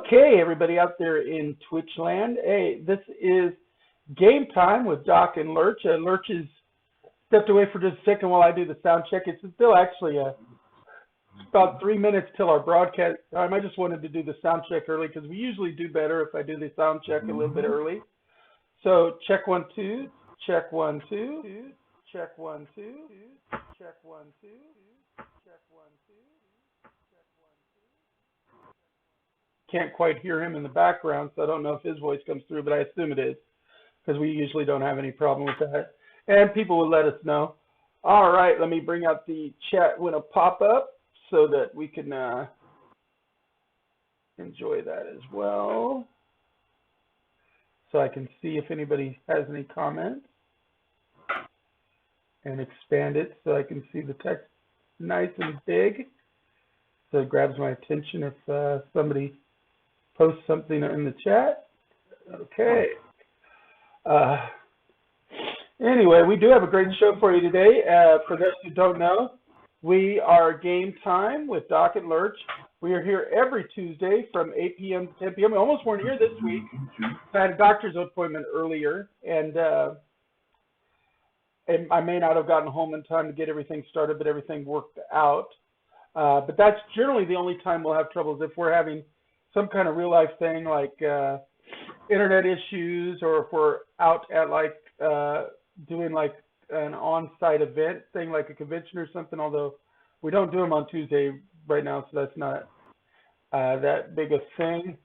Okay, everybody out there in Twitch land. Hey, this is Game Time with Doc and Lurch. Lurch has stepped away for just a second while I do the sound check. It's still actually about 3 minutes till our broadcast time. I just wanted to do the sound check early because we usually do better if I do the sound check a little bit early. So check 1 2, check 1 2, check 1 2, check 1 2, check 1 2. Can't quite hear him in the background, so I don't know if his voice comes through, but I assume it is because we usually don't have any problem with that. And people will let us know. All right, let me bring out the chat when it pop up so that we can enjoy that as well. So I can see if anybody has any comments and expand it so I can see the text nice and big. So it grabs my attention if somebody post something in the chat. Okay. Anyway, we do have a great show for you today. For those who don't know, we are Game Time with Doc and Lurch. We are here every Tuesday from 8 p.m. to 10 p.m. We almost weren't here this week. I had a doctor's appointment earlier, and I may not have gotten home in time to get everything started, but everything worked out. But that's generally the only time we'll have troubles if we're having some kind of real life thing like internet issues, or if we're out at like doing like an on-site event thing like a convention or something, although we don't do them on Tuesday right now, so that's not that big a thing.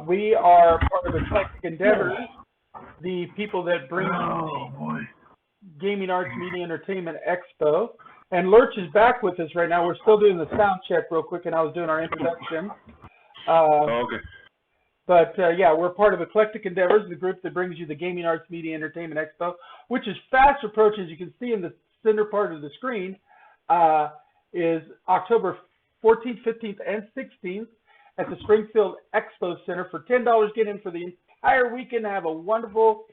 We are part of Eclectic Endeavors, the people that bring the Gaming Arts Media Entertainment Expo. And Lurch is back with us right now. We're still doing the sound check real quick, and I was doing our introduction. Okay. But yeah, we're part of Eclectic Endeavors, the group that brings you the Gaming Arts Media Entertainment Expo, which is fast approaching. As you can see in the center part of the screen, is October 14th, 15th, and 16th at the Springfield Expo Center. For $10, get in for the entire weekend and have a wonderful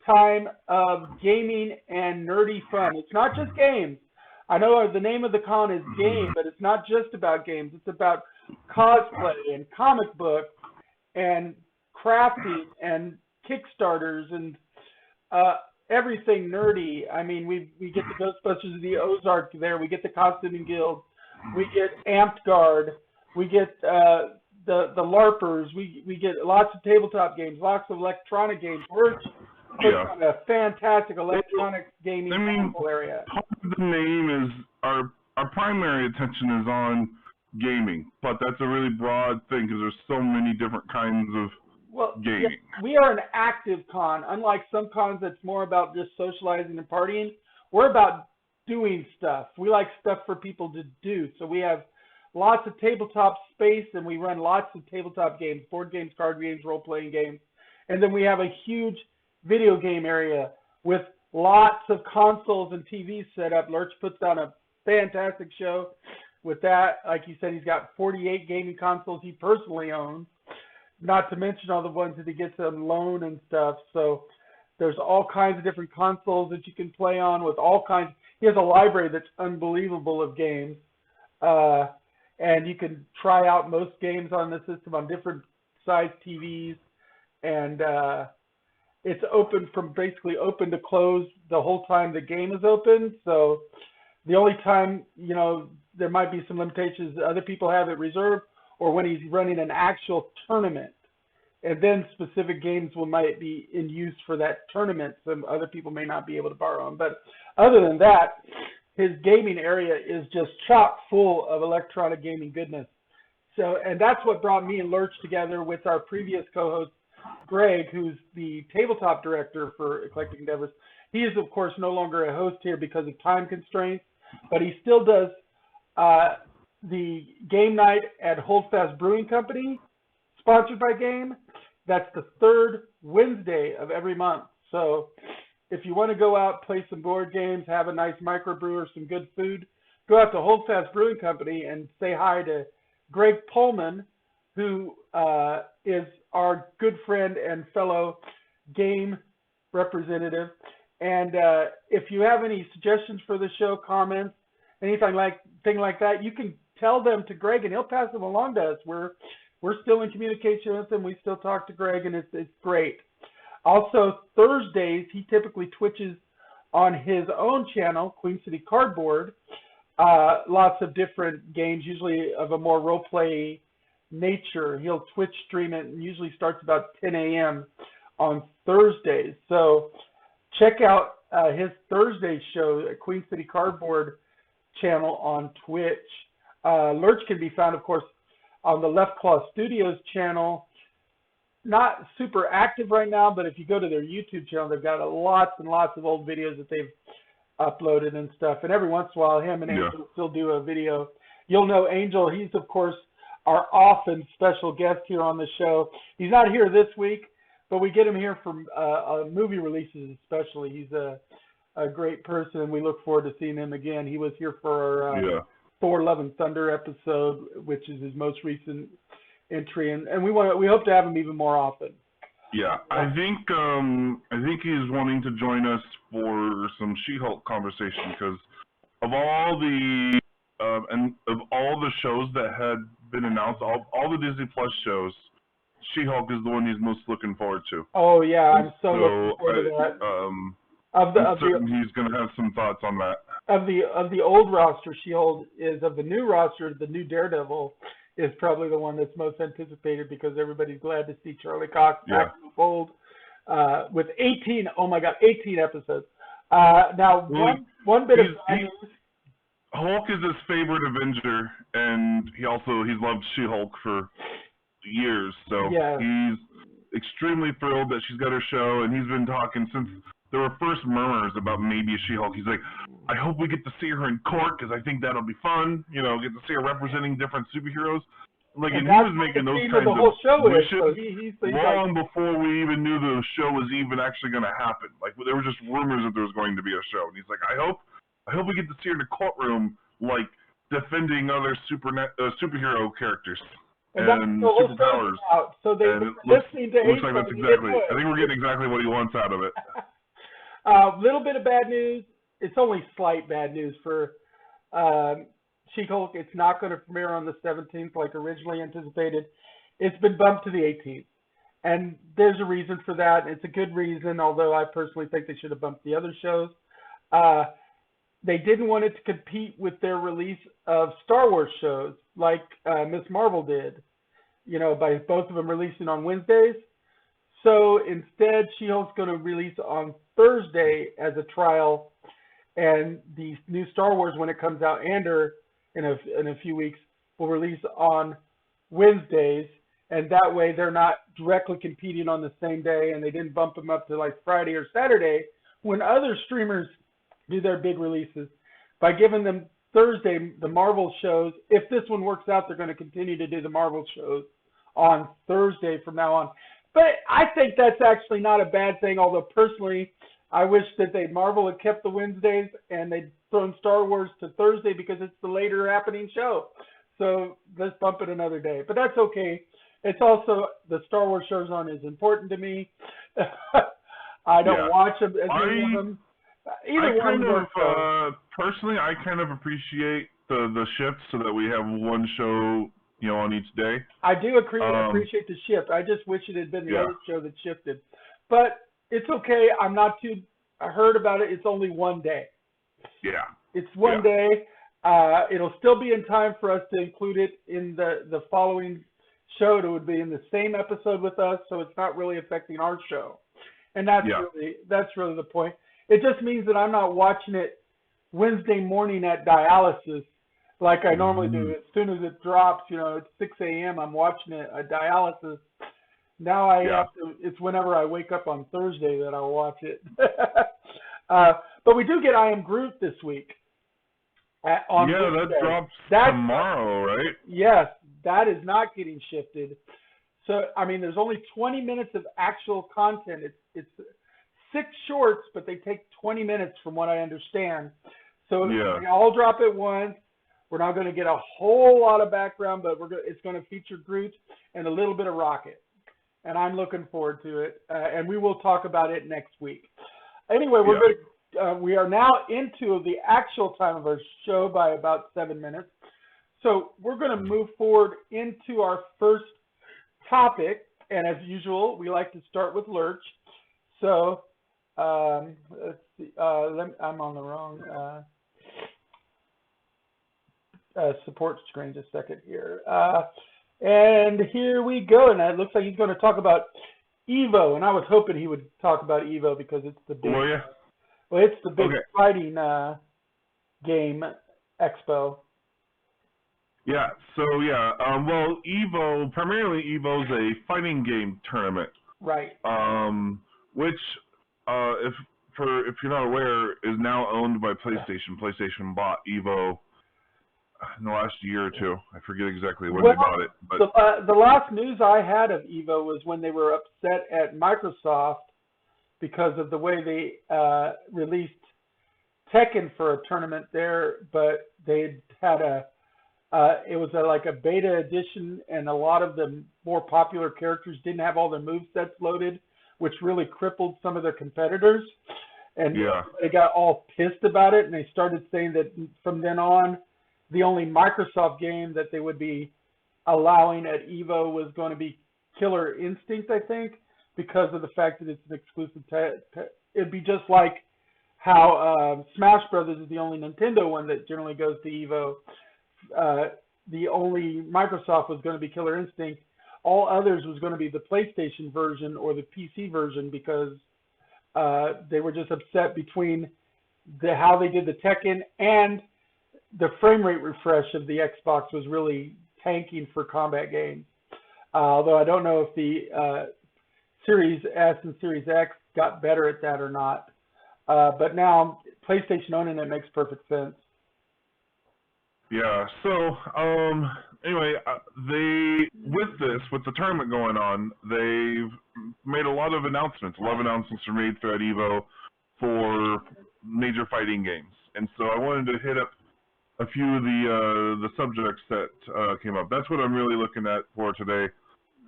time of gaming and nerdy fun. It's not just games. I know the name of the con is Game, but it's not just about games. It's about cosplay and comic books and crafting and Kickstarters and everything nerdy. I mean, we get the Ghostbusters of the Ozark there. We get the Costuming Guild. We get Amped Guard. We get the LARPers. We get lots of tabletop games, lots of electronic games. We're on a fantastic electronic gaming area. Part of the name is our primary attention is on gaming, but that's a really broad thing because there's so many different kinds of gaming. Yeah, we are an active con. Unlike some cons that's more about just socializing and partying, we're about doing stuff. We like stuff for people to do. So we have lots of tabletop space, and we run lots of tabletop games, board games, card games, role-playing games. And then we have a huge video game area with lots of consoles and TVs set up. Lurch puts on a fantastic show with that. Like he said, he's got 48 gaming consoles he personally owns, not to mention all the ones that he gets on loan and stuff. So there's all kinds of different consoles that you can play on with all kinds. He has a library that's unbelievable of games. And you can try out most games on the system on different size TVs. And it's open from basically open to close the whole time the game is open. So the only time, there might be some limitations. Other people have it reserved, or when he's running an actual tournament. And then specific games might be in use for that tournament. Some other people may not be able to borrow them. But other than that, his gaming area is just chock full of electronic gaming goodness. So, and that's what brought me and Lurch together with our previous co-host, Greg, who's the tabletop director for Eclectic Endeavors. He is, of course, no longer a host here because of time constraints, but he still does the game night at Holdfast Brewing Company, sponsored by Game. That's the third Wednesday of every month. So if you want to go out, play some board games, have a nice microbrew, some good food, go out to Holdfast Brewing Company and say hi to Greg Pullman, who is our good friend and fellow game representative. And if you have any suggestions for the show, comments, anything like that, you can tell them to Greg and he'll pass them along to us. We're we're still in communication with him. We still talk to Greg, and it's great. Also, Thursdays, he typically twitches on his own channel, Queen City Cardboard, lots of different games, usually of a more role-play nature. He'll Twitch stream it, and usually starts about 10 a.m. on Thursdays. So check out his Thursday show at Queen City Cardboard channel on Twitch. Lurch can be found, of course, on the Left Claw Studios channel. Not super active right now, but if you go to their YouTube channel, they've got lots and lots of old videos that they've uploaded and stuff. And every once in a while, him and Angel still do a video. You'll know Angel. He's, of course, our often special guest here on the show. He's not here this week, but we get him here for movie releases especially. He's a great person, and we look forward to seeing him again. He was here for our Thor: Love and Thunder episode, which is his most recent entry, and we hope to have him even more often. Yeah, I think he's wanting to join us for some She-Hulk conversation, because of all the shows that had been announced, all the Disney Plus shows, She-Hulk is the one he's most looking forward to. Oh yeah, I'm so looking forward to that. I'm certain he's going to have some thoughts on that. Of the old roster, She-Hulk is. Of the new roster, the new Daredevil is probably the one that's most anticipated, because everybody's glad to see Charlie Cox back in the fold with 18 episodes. Now, one bit of Hulk is his favorite Avenger, and he's loved She-Hulk for years, so he's extremely thrilled that she's got her show, and he's been talking since there were first murmurs about maybe a She-Hulk. He's like, I hope we get to see her in court, because I think that'll be fun, get to see her representing different superheroes. Like, and he was making those kinds of wishes long before we even knew the show was even actually going to happen. Like, there were just rumors that there was going to be a show, and he's like, I hope we get to see her in the courtroom, like, defending other superhero characters and superpowers. So they looks like that's exactly. I think we're getting exactly what he wants out of it. Little bit of bad news. It's only slight bad news for She-Hulk. It's not going to premiere on the 17th like originally anticipated. It's been bumped to the 18th. And there's a reason for that. It's a good reason, although I personally think they should have bumped the other shows. They didn't want it to compete with their release of Star Wars shows like Ms. Marvel did, by both of them releasing on Wednesdays. So instead, She-Hulk's going to release on Thursday as a trial, and the new Star Wars, when it comes out, Andor, in a few weeks, will release on Wednesdays, and that way they're not directly competing on the same day, and they didn't bump them up to like Friday or Saturday when other streamers do their big releases. By giving them Thursday, the Marvel shows, if this one works out, they're going to continue to do the Marvel shows on Thursday from now on. But I think that's actually not a bad thing, although personally, I wish that Marvel had kept the Wednesdays and they'd thrown Star Wars to Thursday, because it's the later happening show. So let's bump it another day. But that's okay. It's also, the Star Wars shows aren't as important to me. I don't watch them as many of them. Personally, I kind of appreciate the shift so that we have one show, on each day. I do appreciate the shift. I just wish it had been the other show that shifted. But it's okay. I'm not too hurt about it. It's only one day. Yeah. It's one day. It'll still be in time for us to include it in the following show. It would be in the same episode with us, so it's not really affecting our show. And that's really the point. It just means that I'm not watching it Wednesday morning at dialysis like I normally do. As soon as it drops, at 6 a.m., I'm watching it at dialysis. Now I have to, it's whenever I wake up on Thursday that I'll watch it. But we do get I Am Groot this week. On Thursday. That drops tomorrow, right? Yes, that is not getting shifted. So, there's only 20 minutes of actual content. It's 6 shorts, but they take 20 minutes from what I understand. So they all drop at once. We're not going to get a whole lot of background, but it's going to feature Groot and a little bit of Rocket. And I'm looking forward to it. And we will talk about it next week. Anyway, we are now into the actual time of our show by about 7 minutes. So we're going to move forward into our first topic, and as usual, we like to start with Lurch. So let's see. I'm on the wrong support screen. Just a second here. And here we go. And it looks like he's going to talk about Evo. And I was hoping he would talk about Evo because it's the big. Oh, yeah. Well, it's the big fighting game expo. Yeah. So yeah. Well, Evo, primarily Evo's a fighting game tournament. Right. Which, if you're not aware, is now owned by PlayStation. PlayStation bought Evo in the last year or two. I forget exactly when they bought it. But the last news I had of Evo was when they were upset at Microsoft because of the way they released Tekken for a tournament there, but they had it was like a beta edition, and a lot of the more popular characters didn't have all their movesets loaded, which really crippled some of their competitors. And they got all pissed about it, and they started saying that from then on, the only Microsoft game that they would be allowing at Evo was going to be Killer Instinct, I think, because of the fact that it's an exclusive. It'd be just like how Smash Brothers is the only Nintendo one that generally goes to Evo. The only Microsoft was going to be Killer Instinct. All others was going to be the PlayStation version or the PC version because they were just upset between how they did the Tekken and the frame rate refresh of the Xbox was really tanking for combat games. Although I don't know if the Series S and Series X got better at that or not. But now PlayStation owning it makes perfect sense. Yeah. So anyway, with the tournament going on, they've made a lot of announcements. A lot of announcements were made throughout Evo for major fighting games, and so I wanted to hit up a few of the subjects that came up. That's what I'm really looking at for today.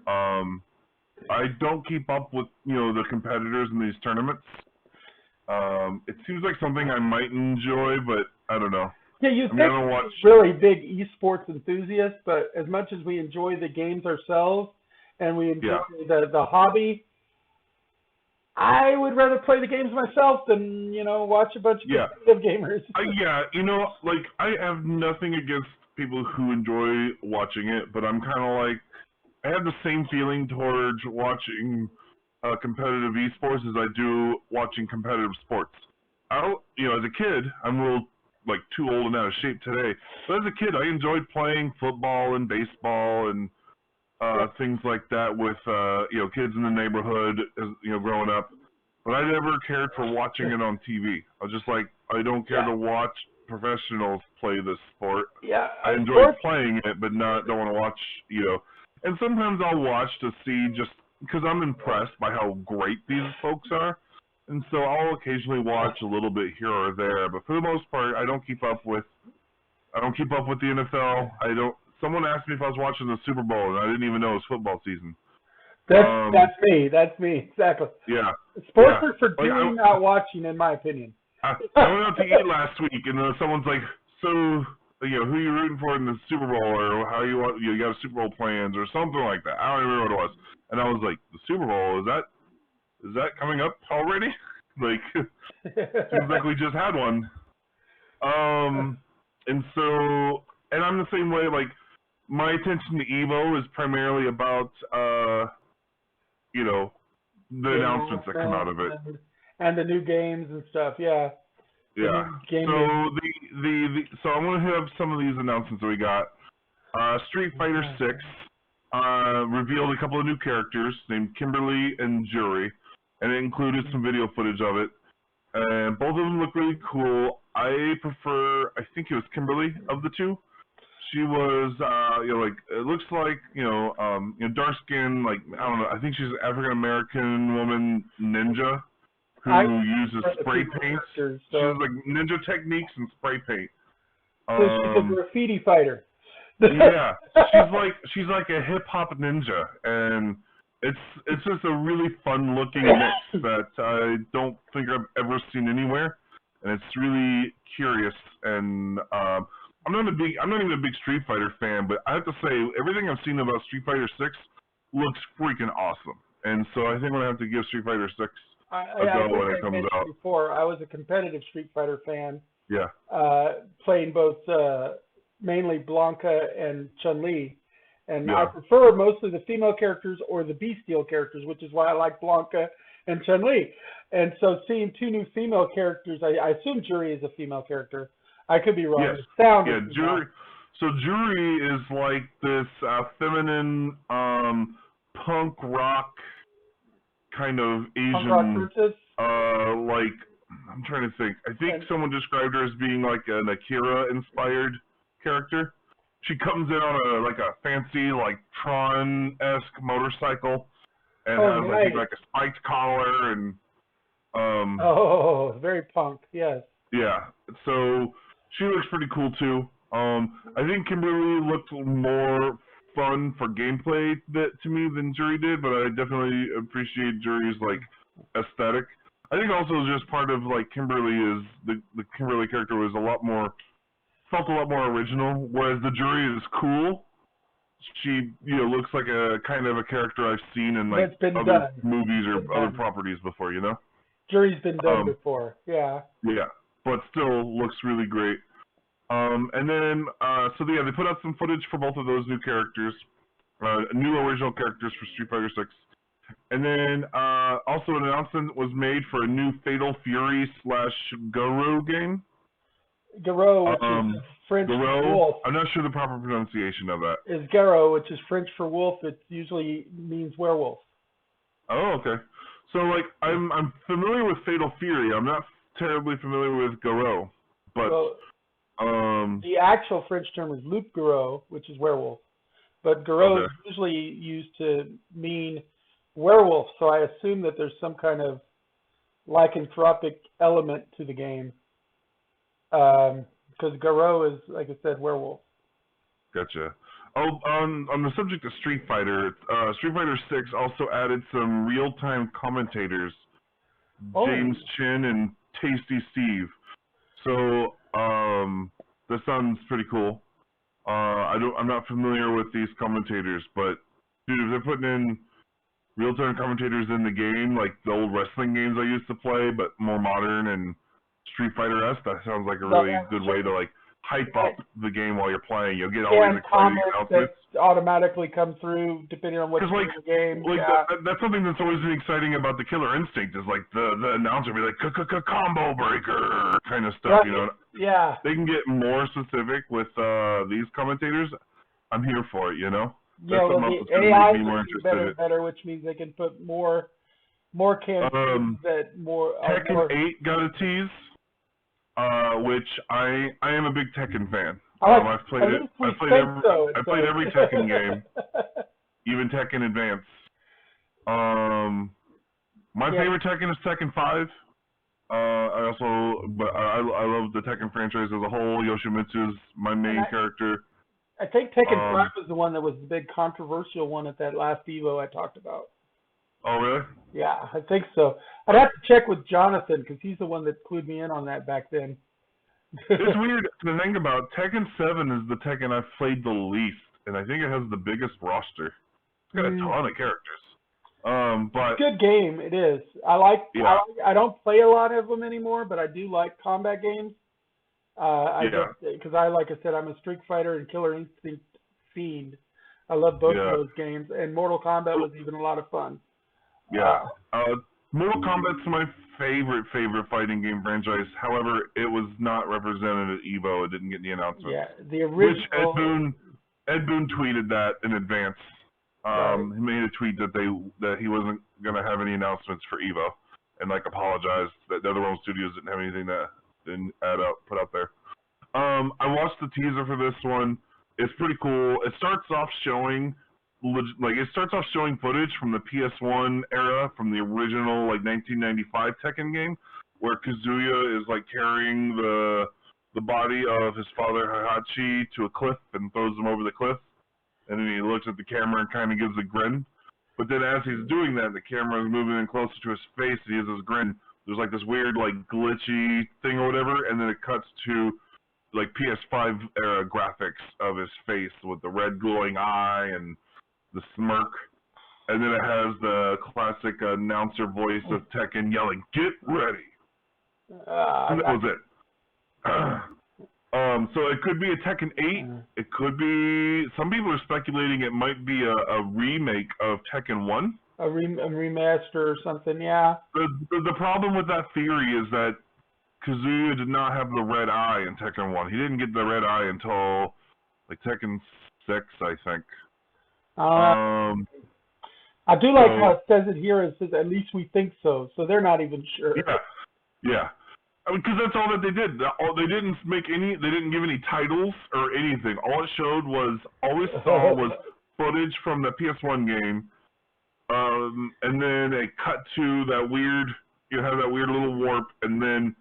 I don't keep up with the competitors in these tournaments. It seems like something I might enjoy, but I don't know. Yeah, you think we're really big esports enthusiasts, but as much as we enjoy the games ourselves and we enjoy the hobby, I would rather play the games myself than watch a bunch of competitive gamers. I have nothing against people who enjoy watching it, but I'm kind of like I have the same feeling towards watching competitive esports as I do watching competitive sports. As a kid, I'm a little too old and out of shape today. But as a kid, I enjoyed playing football and baseball and things like that with kids in the neighborhood, growing up. But I never cared for watching it on TV. I was just like, I don't care to watch professionals play this sport. Yeah, I enjoy playing it, but don't want to watch. And sometimes I'll watch to see just because I'm impressed by how great these folks are. And so I'll occasionally watch a little bit here or there, but for the most part, I don't keep up with the NFL. Someone asked me if I was watching the Super Bowl, and I didn't even know it was football season. That's me. That's me. Exactly. Yeah. Sports are for doing, not watching, in my opinion. I went out to eat last week, and someone's like, "So, who are you rooting for in the Super Bowl, or how you got Super Bowl plans, or something like that?" I don't remember what it was, and I was like, "The Super Bowl, is that coming up already?" Seems like we just had one. And I'm the same way. My attention to Evo is primarily about, the announcements that come out of it, and the new games and stuff. Yeah. Yeah. So I want to have some of these announcements that we got. Street Fighter 6 revealed a couple of new characters named Kimberly and Jury, and it included some video footage of it. And both of them look really cool. I think it was Kimberly of the two. She was, it looks like, dark skin, I don't know, I think she's an African American woman ninja who uses spray paint. She has ninja techniques and spray paint. So she's a graffiti fighter. Yeah, she's like a hip hop ninja, and it's just a really fun looking mix that I don't think I've ever seen anywhere, and it's really curious. And I'm not even a big Street Fighter fan, but I have to say everything I've seen about Street Fighter 6 looks freaking awesome. And so I think I'm gonna have to give Street Fighter 6 a I go think when it I comes mentioned out. before, I was a competitive Street Fighter fan, Yeah. playing both mainly Blanca and Chun-Li. And I Yeah. prefer mostly the female characters or the bestial characters, which is why I like Blanca and Chun-Li. And so seeing two new female characters, I assume Juri is a female character. I could be wrong. Yes. The sound Yeah. is Juri. So Juri is like this feminine punk rock kind of punk rock Asian. princess. Like I'm trying to think. I think someone described her as being like an Akira inspired character. She comes in on a fancy like Tron-esque motorcycle and has nice. I think like a spiked collar and very punk, yes. Yeah. So she looks pretty cool too. I think Kimberly looked more fun for gameplay to me than Juri did, but I definitely appreciate Juri's like aesthetic. I think also just part of like Kimberly is the Kimberly character was felt a lot more original, whereas the Juri is cool. She looks like a kind of a character I've seen in like other movies or other properties before, Juri's been done before, yeah. Yeah, but still looks really great. And then they put out some footage for both of those new characters, new original characters for Street Fighter 6. And then also an announcement was made for a new Fatal Fury / Garo game. Garo, which is French for wolf. I'm not sure the proper pronunciation of that. Is Garo, which is French for wolf. It usually means werewolf. Oh, okay. So like I'm familiar with Fatal Fury. I'm not terribly familiar with Garo, but the actual French term is loup garou, which is werewolf. But Garo is usually used to mean werewolf, so I assume that there's some kind of lycanthropic element to the game. Because Garo is, like I said, werewolf. Gotcha. Oh, on the subject of Street Fighter 6 also added some real-time commentators, James Chin and Tasty Steve. So that sounds pretty cool. I'm not familiar with these commentators, but dude, if they're putting in real-time commentators in the game, like the old wrestling games I used to play, but more modern and Street Fighter-esque, that sounds like a really good way to like hype up the game while you're playing. You'll get all these exciting announcements that automatically come through depending on what's in the game. That's something that's always been exciting about the Killer Instinct is like the announcer will be like combo breaker kind of stuff, Yeah. They can get more specific with these commentators. I'm here for it, Yeah, well, the AI is better and better, which means they can put more campaigns that more. Tekken 8 got a tease. Which I am a big Tekken fan. I've played it. I played every Tekken game, even Tekken Advance. My favorite Tekken is Tekken 5. I love the Tekken franchise as a whole. Yoshimitsu's my main character. I think Tekken 5 was the one that was the big controversial one at that last Evo I talked about. Oh, really? Yeah, I think so. I'd have to check with Jonathan because he's the one that clued me in on that back then. It's weird to think about. Tekken 7 is the Tekken I've played the least, and I think it has the biggest roster. It's got a ton of characters. But it's a good game. It is. I don't play a lot of them anymore, but I do like combat games. Because like I said, I'm a Street Fighter and Killer Instinct fiend. I love both of those games, and Mortal Kombat was even a lot of fun. Yeah. Mortal Kombat's my favorite fighting game franchise. However, it was not represented at EVO. It didn't get any announcements. Yeah, the original. Which Ed Boon tweeted that in advance. He made a tweet that he wasn't gonna have any announcements for EVO, and like apologized that the other Realm Studios didn't have anything that didn't put out there. I watched the teaser for this one. It's pretty cool. It starts off showing footage from the PS1 era, from the original 1995 Tekken game, where Kazuya is carrying the body of his father Heihachi to a cliff and throws him over the cliff, and then he looks at the camera and kind of gives a grin. But then as he's doing that, the camera is moving in closer to his face, and he has this grin. There's this weird glitchy thing or whatever, and then it cuts to PS5 era graphics of his face with the red glowing eye and the smirk. and then it has the classic announcer voice of Tekken yelling, "Get ready!" And that was it. So it could be a Tekken 8. It could be. Some people are speculating it might be a remake of Tekken 1. A remaster or something, yeah. The problem with that theory is that Kazuya did not have the red eye in Tekken 1. He didn't get the red eye until like Tekken 6, I think. I do like how it says it here. It says, "At least we think so." So they're not even sure. Yeah. Because that's all that they did. They didn't make any. They didn't give any titles or anything. All it showed was, all we saw was footage from the PS1 game, and then a cut to that weird. You have that weird little warp, and then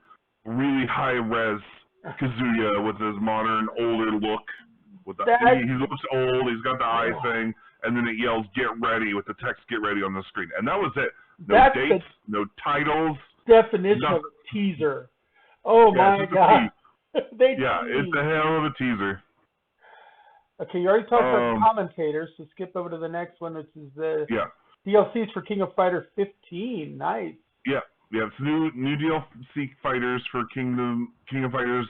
really high res Kazuya with his modern, older look. With he looks old. He's got the eye thing, and then it yells "Get ready" with the text "Get ready" on the screen, and that was it. No dates, no titles. Definition of a teaser. Oh my God! It's a hell of a teaser. Okay, you already talked about the commentators, so skip over to the next one, which is the DLCs for King of Fighters 15. Nice. Yeah, it's new DLC fighters for King of Fighters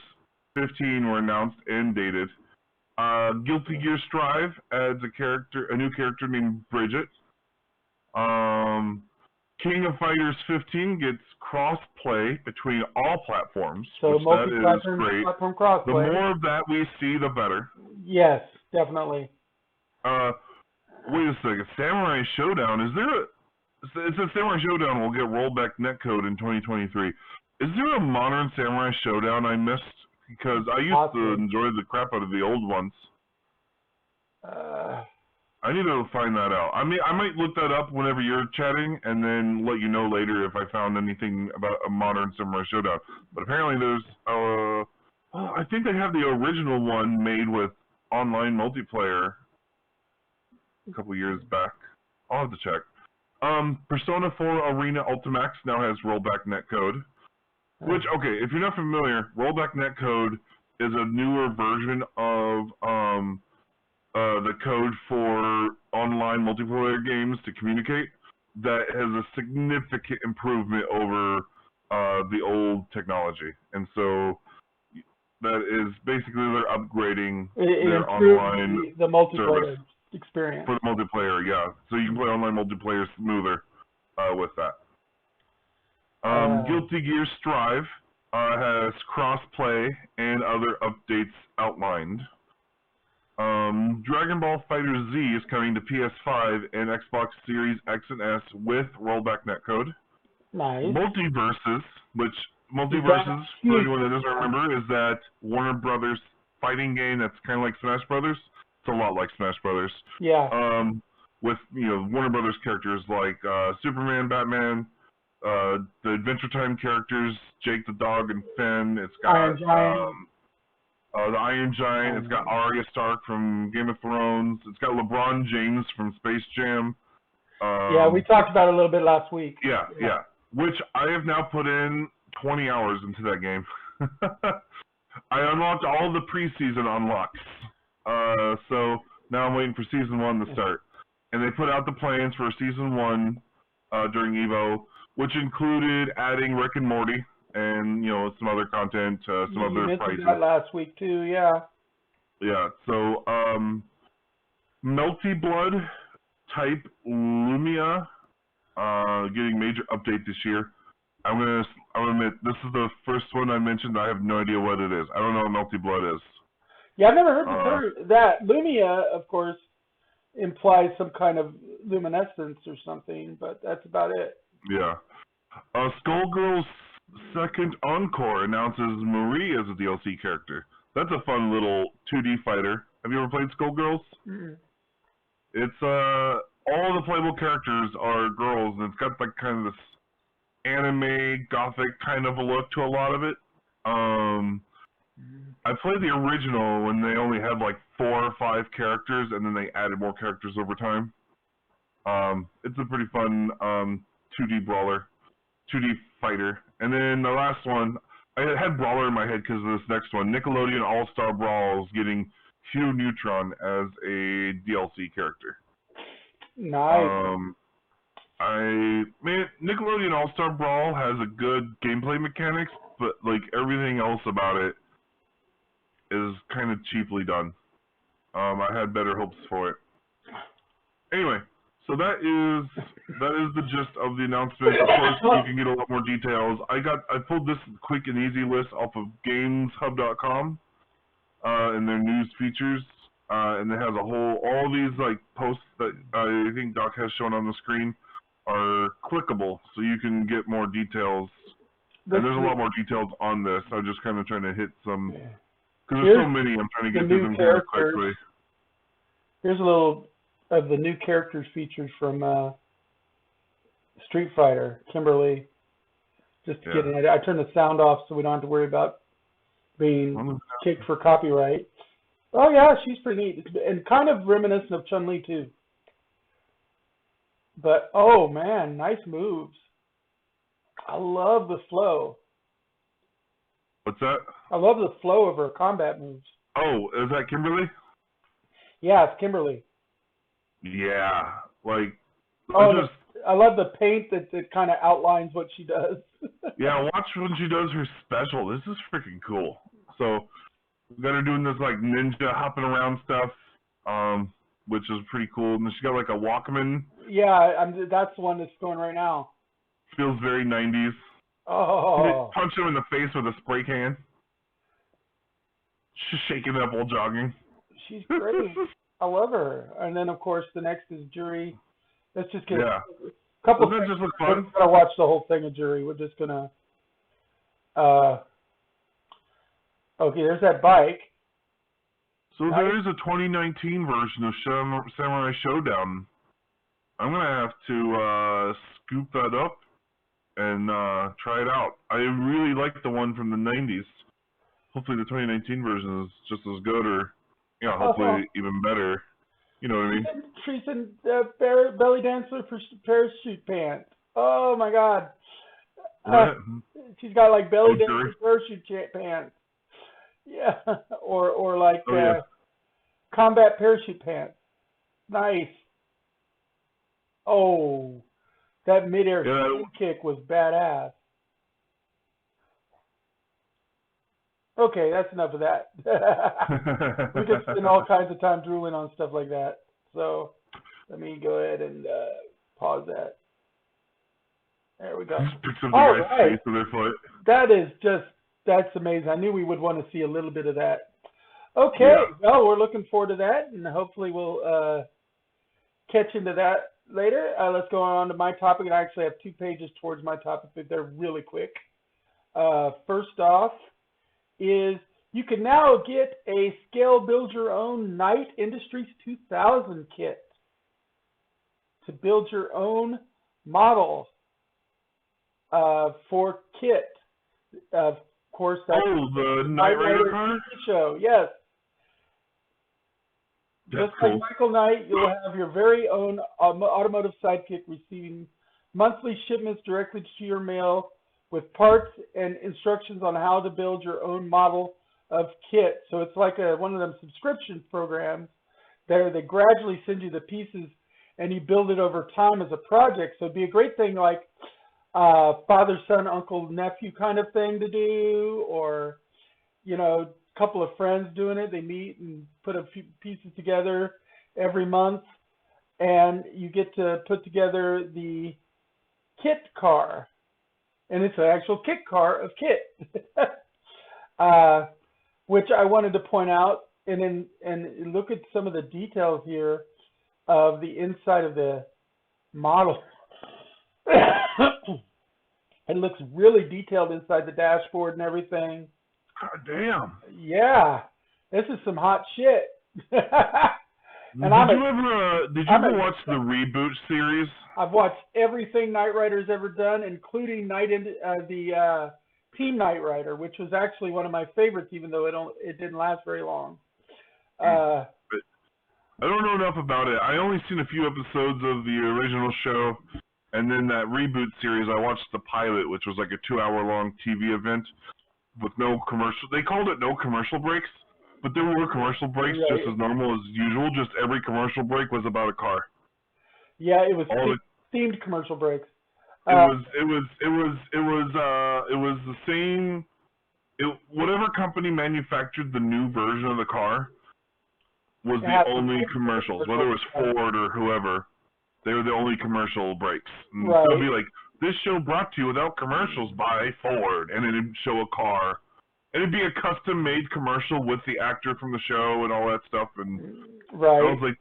15 were announced and dated. Guilty Gear Strive adds a new character named Bridget. King of Fighters 15 gets cross-play between all platforms, which that is great. The more of that we see, the better. Yes, definitely. Wait a second. Samurai Showdown, it says Samurai Showdown will get rollback netcode in 2023. Is there a modern Samurai Showdown I missed? Because I used to enjoy the crap out of the old ones. I need to find that out. I might look that up whenever you're chatting, and then let you know later if I found anything about a modern Samurai Showdown. But apparently there's, I think they have the original one made with online multiplayer a couple years back. I'll have to check. Persona 4 Arena Ultimax now has rollback netcode. Which, okay, if you're not familiar, rollback netcode is a newer version of the code for online multiplayer games to communicate that has a significant improvement over the old technology. And so that is basically they're upgrading their online the multiplayer service experience. For the multiplayer, yeah. So you can play online multiplayer smoother with that. Guilty Gear Strive has cross-play and other updates outlined. Dragon Ball FighterZ is coming to PS5 and Xbox Series X and S with rollback netcode. Nice. Multiverses, for anyone that doesn't remember, is that Warner Brothers fighting game that's kind of like Smash Brothers. It's a lot like Smash Brothers. Yeah. With Warner Brothers characters like Superman, Batman, the Adventure Time characters, Jake the Dog and Finn. It's got the Iron Giant. It's got Arya Stark from Game of Thrones. It's got LeBron James from Space Jam. Yeah, we talked about it a little bit last week. Yeah. Which I have now put in 20 hours into that game. I unlocked all the preseason unlocks. So now I'm waiting for Season 1 to start. And they put out the plans for Season 1 during EVO, which included adding Rick and Morty and, some other content, some other prices. That last week too, yeah. Yeah, so, Melty Blood type Lumia, getting major update this year. I'm gonna admit, this is the first one I mentioned. I have no idea what it is. I don't know what Melty Blood is. Yeah, I've never heard the term. That Lumia, of course, implies some kind of luminescence or something, but that's about it. Yeah. Skullgirl's second Encore announces Marie as a DLC character. That's a fun little 2D fighter. Have you ever played Skullgirls? Mm-hmm. It's all the playable characters are girls, and it's got like kind of this anime gothic kind of a look to a lot of it. I played the original when they only had like 4 or 5 characters, and then they added more characters over time. It's a pretty fun 2D brawler, 2D fighter. And then the last one, I had Brawler in my head because of this next one. Nickelodeon All-Star Brawls getting Hugh Neutron as a DLC character. Nice. Nickelodeon All-Star Brawl has a good gameplay mechanics, but like everything else about it is kind of cheaply done. I had better hopes for it. Anyway, so that is the gist of the announcement. Of course, you can get a lot more details. I pulled this quick and easy list off of GamesHub.com and their news features, and it has all these like posts that I think Doc has shown on the screen are clickable, so you can get more details. And there's a lot more details on this. I'm just kind of trying to hit some, because there's so many. I'm trying to get through them kind of quickly. Here's a little of the new characters featured from Street Fighter, Kimberly. Just kidding. I turned the sound off so we don't have to worry about being kicked for copyright. Oh yeah, she's pretty neat, and kind of reminiscent of Chun-Li too. But oh man, nice moves. I love the flow. What's that? I love the flow of her combat moves. Oh, is that Kimberly? Yeah, it's Kimberly. Yeah, like. I love the paint that kind of outlines what she does. Yeah, watch when she does her special. This is freaking cool. So, we got her doing this like ninja hopping around stuff, which is pretty cool. And she got like a Walkman. Yeah, that's the one that's going right now. Feels very 90s. Oh. Punch him in the face with a spray can. She's shaking it up while jogging. She's great. I love her. And then, of course, the next is Jury. Let's just get a couple. Doesn't that just look fun? We're gonna watch the whole thing of Jury. We're just gonna. Okay, there's that bike. So there is a 2019 version of Samurai Showdown. I'm gonna have to scoop that up and try it out. I really like the one from the 90s. Hopefully the 2019 version is just as good, or hopefully even better. You know what I mean? She's in belly dancer for parachute pants. Oh my God! She's got like belly dancer parachute pants. Yeah, or like combat parachute pants. Nice. Oh, that midair kick was badass. Okay, that's enough of that. We could spend all kinds of time drooling on stuff like that. So let me go ahead and pause that. There we go. All right. That's amazing. I knew we would want to see a little bit of that. Okay, well, we're looking forward to that, and hopefully we'll catch into that later. Let's go on to my topic, and I actually have 2 pages towards my topic, but they're really quick. First off is you can now get a scale build your own Knight Industries 2000 kit to build your own model for kit. Of course, that's the Knight Rider car show. Yes. That's just cool. like Michael Knight, you'll have your very own automotive sidekick receiving monthly shipments directly to your mail with parts and instructions on how to build your own model of kit. So it's like one of them subscription programs there. They gradually send you the pieces and you build it over time as a project. So it'd be a great thing like father, son, uncle, nephew kind of thing to do, or, a couple of friends doing it. They meet and put a few pieces together every month, and you get to put together the kit car. And it's an actual kit car of kit, which I wanted to point out and look at some of the details here of the inside of the model. It looks really detailed inside the dashboard and everything. God damn. Yeah, this is some hot shit. And did you ever watch the Reboot series? I've watched everything Knight Rider's ever done, including the Team Knight Rider, which was actually one of my favorites, even though it didn't last very long. I don't know enough about it. I only seen a few episodes of the original show, and then that Reboot series, I watched the pilot, which was like a 2-hour-long TV event with no commercial. They called it no commercial breaks. But there were commercial breaks just as normal as usual, just every commercial break was about a car. Yeah, it was All themed commercial breaks. It was the same. Whatever company manufactured the new version of the car was the only commercials. Whether it was Ford or whoever, they were the only commercial breaks. And right. So it'd be like, this show brought to you without commercials by Ford, and it'd show a car. And it'd be a custom-made commercial with the actor from the show and all that stuff. And right. I was like,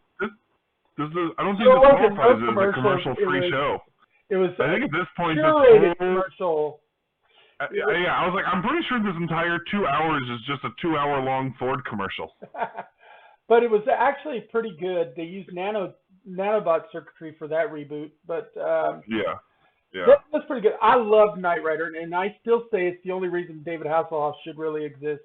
this is. I don't think this qualifies as a commercial-free show. It was. I think at this point, commercial. Yeah, I was like, I'm pretty sure this entire 2 hours is just a 2-hour-long Ford commercial. But it was actually pretty good. They used nanobot circuitry for that reboot, but yeah, that's pretty good. I love Knight Rider, and I still say it's the only reason David Hasselhoff should really exist,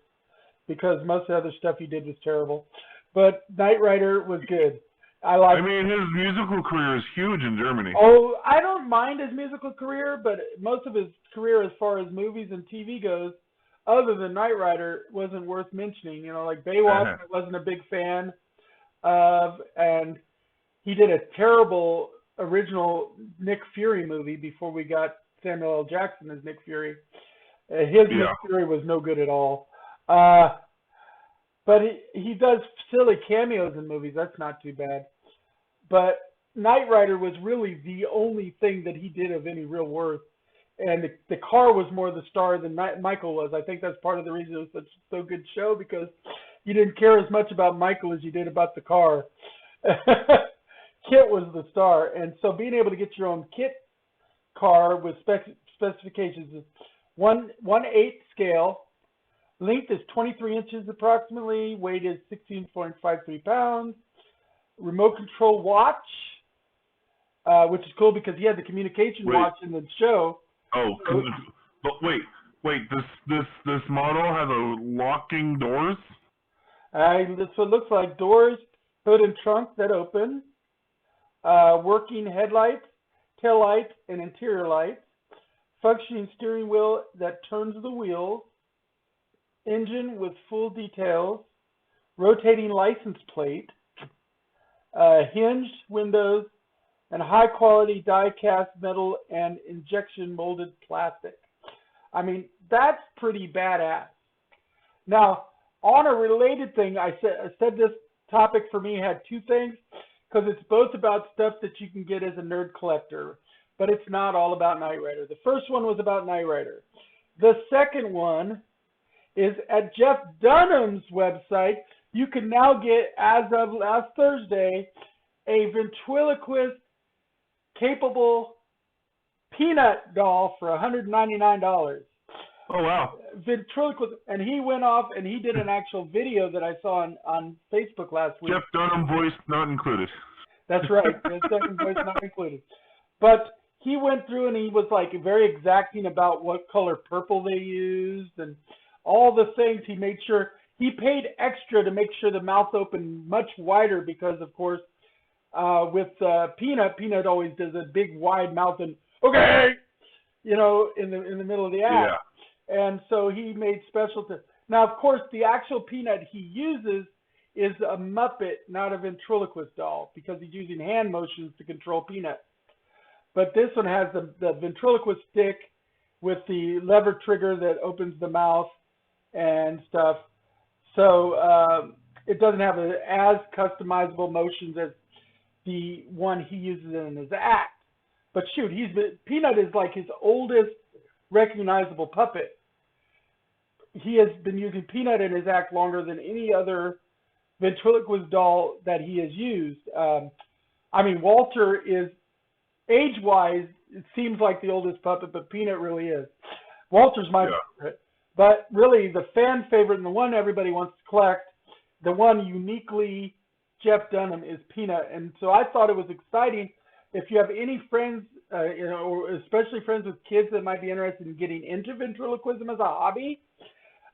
because most of the other stuff he did was terrible. But Knight Rider was good. I mean, his musical career is huge in Germany. Oh, I don't mind his musical career, but most of his career as far as movies and TV goes, other than Knight Rider, wasn't worth mentioning. You know, like Baywatch, I wasn't a big fan of, and he did a terrible original Nick Fury movie before we got Samuel L. Jackson as Nick Fury. His Nick Fury was no good at all. But he does silly cameos in movies. That's not too bad. But Knight Rider was really the only thing that he did of any real worth. And the car was more the star than Michael was. I think that's part of the reason it was so good show, because you didn't care as much about Michael as you did about the car. Kit was the star. And so being able to get your own Kit car with specifications is 1/8 scale. Length is 23 inches approximately. Weight is 16.53 pounds. Remote control watch, which is cool because he had the communication watch in the show. Oh, but wait. This model has a locking doors? That's what it looks like. Doors, hood and trunk that open. Working headlights, tail lights, and interior lights. Functioning steering wheel that turns the wheels. Engine with full details, rotating license plate, hinged windows, and high-quality die-cast metal and injection molded plastic. I mean, that's pretty badass. Now, on a related thing, I said this topic for me had two things, because it's both about stuff that you can get as a nerd collector, but it's not all about Knight Rider. The first one was about Knight Rider. The second one is at Jeff Dunham's website. You can now get, as of last Thursday, a ventriloquist capable peanut doll for $199. Oh, wow. Ventriloquist, and he went off and he did an actual video that I saw on Facebook last week. Jeff Dunham voice not included. That's right. Jeff Dunham voice not included. But he went through and he was like very exacting about what color purple they used and all the things. He made sure he paid extra to make sure the mouth opened much wider because, of course, with Peanut always does a big wide mouth and okay, you know, in the middle of the act. Yeah. And so he made special. Now, of course, the actual Peanut he uses is a Muppet, not a ventriloquist doll, because he's using hand motions to control Peanut. But this one has the ventriloquist stick with the lever trigger that opens the mouth and stuff. So it doesn't have as customizable motions as the one he uses in his act. But shoot, Peanut is like his oldest recognizable puppet. He has been using Peanut in his act longer than any other ventriloquist doll that he has used. I mean, Walter is, age-wise, it seems like the oldest puppet, but Peanut really is. Walter's my favorite. But really, the fan favorite and the one everybody wants to collect, the one uniquely Jeff Dunham, is Peanut. And so I thought it was exciting. If you have any friends, or especially friends with kids that might be interested in getting into ventriloquism as a hobby,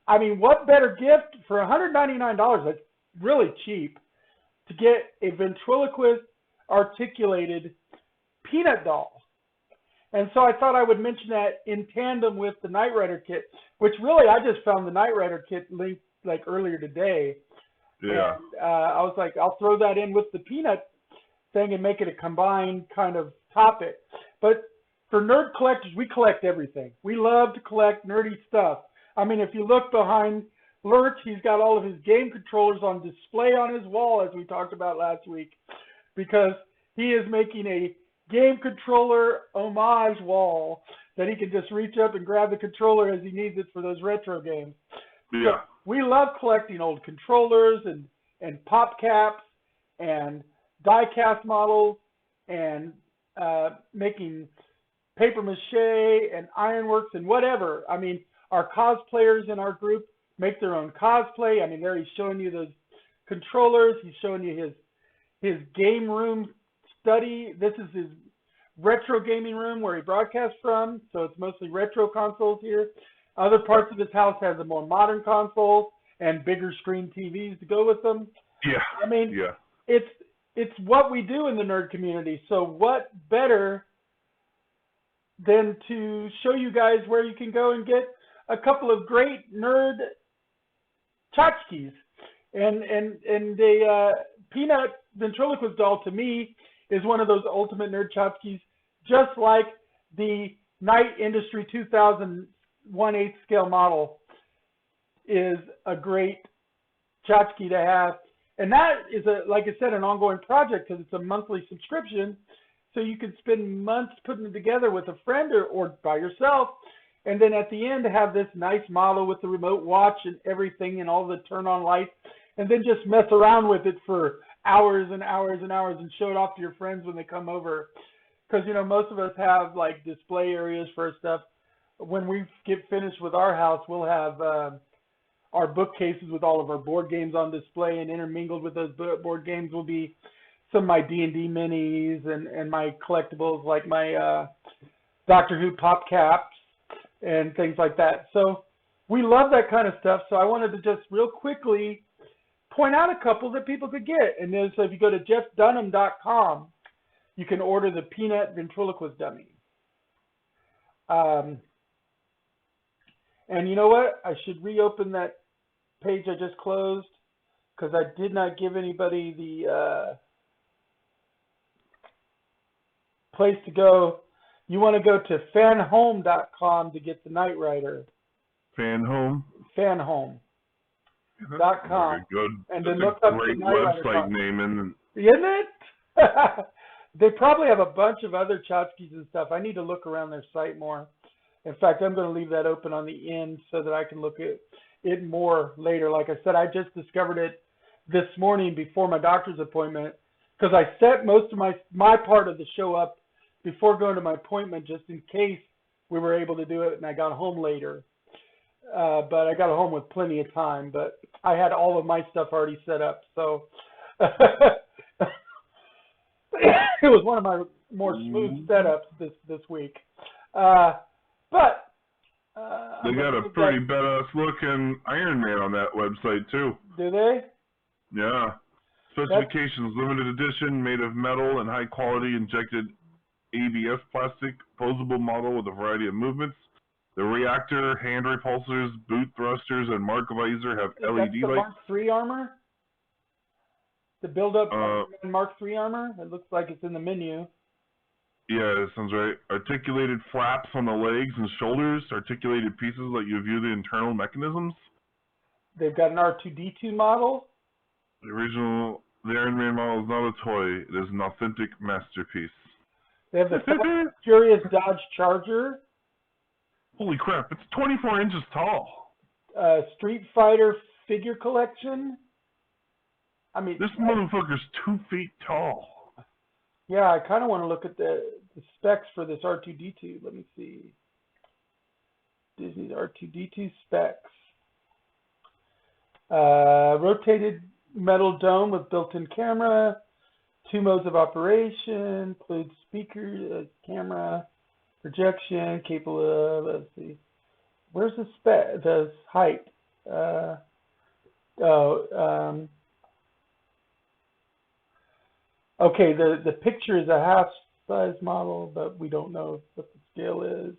I mean, what better gift for $199? That's really cheap to get a ventriloquist articulated Peanut doll. And so I thought I would mention that in tandem with the Knight Rider kit, which really I just found the Knight Rider kit linked like earlier today. Yeah. And I was like, I'll throw that in with the Peanut thing and make it a combined kind of topic. But for nerd collectors, we collect everything. We love to collect nerdy stuff. I mean, if you look behind Lurch, he's got all of his game controllers on display on his wall, as we talked about last week, because he is making a game controller homage wall that he can just reach up and grab the controller as he needs it for those retro games. Yeah. So we love collecting old controllers and pop caps and die-cast models and making paper mache and ironworks and whatever. I mean, our cosplayers in our group make their own cosplay. I mean, there he's showing you those controllers. He's showing you his game room study. This is his retro gaming room where he broadcasts from, so it's mostly retro consoles here. Other parts of his house has the more modern consoles and bigger screen TVs to go with them. Yeah. I mean, it's what we do in the nerd community. So what better than to show you guys where you can go and get a couple of great nerd tchotchkes. And the Peanut ventriloquist doll, to me, is one of those ultimate nerd tchotchkes, just like the Knight Industry 2000 1/8 scale model is a great tchotchke to have. And that is, like I said, an ongoing project because it's a monthly subscription. So you can spend months putting it together with a friend or by yourself. And then at the end, have this nice model with the remote watch and everything and all the turn-on lights. And then just mess around with it for hours and hours and hours and show it off to your friends when they come over. Because, you know, most of us have, like, display areas for stuff. When we get finished with our house, we'll have our bookcases with all of our board games on display, and intermingled with those board games will be some of my D&D minis and my collectibles like my Doctor Who pop caps and things like that. So we love that kind of stuff. So I wanted to just real quickly point out a couple that people could get. And then, so if you go to jeffdunham.com, you can order the Peanut ventriloquist dummy. And you know what? I should reopen that page I just closed because I did not give anybody the place to go. You want to go to fanhome.com to get the Knight Rider. Fanhome? Fanhome.com. Very good. And that's then look up great the Knight Rider. Website name. Isn't it? They probably have a bunch of other tchotchkes and stuff. I need to look around their site more. In fact, I'm going to leave that open on the end so that I can look at it more later. Like I said, I just discovered it this morning before my doctor's appointment because I set most of my part of the show up before going to my appointment just in case we were able to do it and I got home later. But I got home with plenty of time. But I had all of my stuff already set up. So it was one of my more smooth setups this week. But they got a pretty badass looking Iron Man on that website too. Do they? Yeah. Specifications: limited edition, made of metal and high quality injected ABS plastic, posable model with a variety of movements. The reactor, hand repulsors, boot thrusters, and mark visor have LED the lights. Mark III armor? The build-up Mark III armor? It looks like it's in the menu. Yeah, that sounds right. Articulated flaps on the legs and shoulders, articulated pieces let you view the internal mechanisms. They've got an R2-D2 model. The Iron Man model is not a toy. It is an authentic masterpiece. They have the Furious Dodge Charger. Holy crap, it's 24 inches tall. Street Fighter figure collection. I mean, this motherfucker's 2 feet tall. Yeah, I kind of want to look at the specs for this R2-D2. Let me see. Disney's R2-D2 specs. Rotated metal dome with built-in camera. 2 modes of operation. Includes speaker, camera, projection, capable of, let's see. Where's the spec? The height. Okay, the picture is a half-size model, but we don't know what the scale is.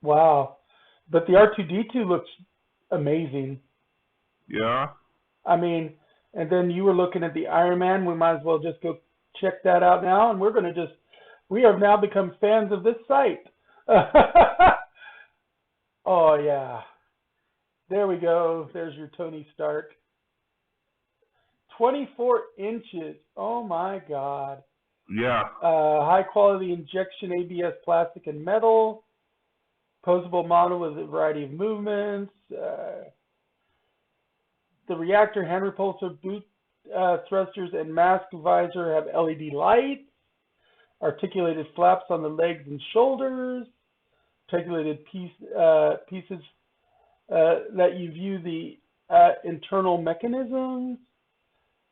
Wow. But the R2-D2 looks amazing. Yeah. I mean, and then you were looking at the Iron Man. We might as well just go check that out now. And we have now become fans of this site. Oh, yeah. There we go. There's your Tony Stark. 24 inches. Oh, my God. Yeah. High quality injection ABS plastic and metal. Posable model with a variety of movements. The reactor, hand repulsor, boot thrusters, and mask visor have LED lights. Articulated flaps on the legs and shoulders. Articulated pieces that you view the internal mechanisms.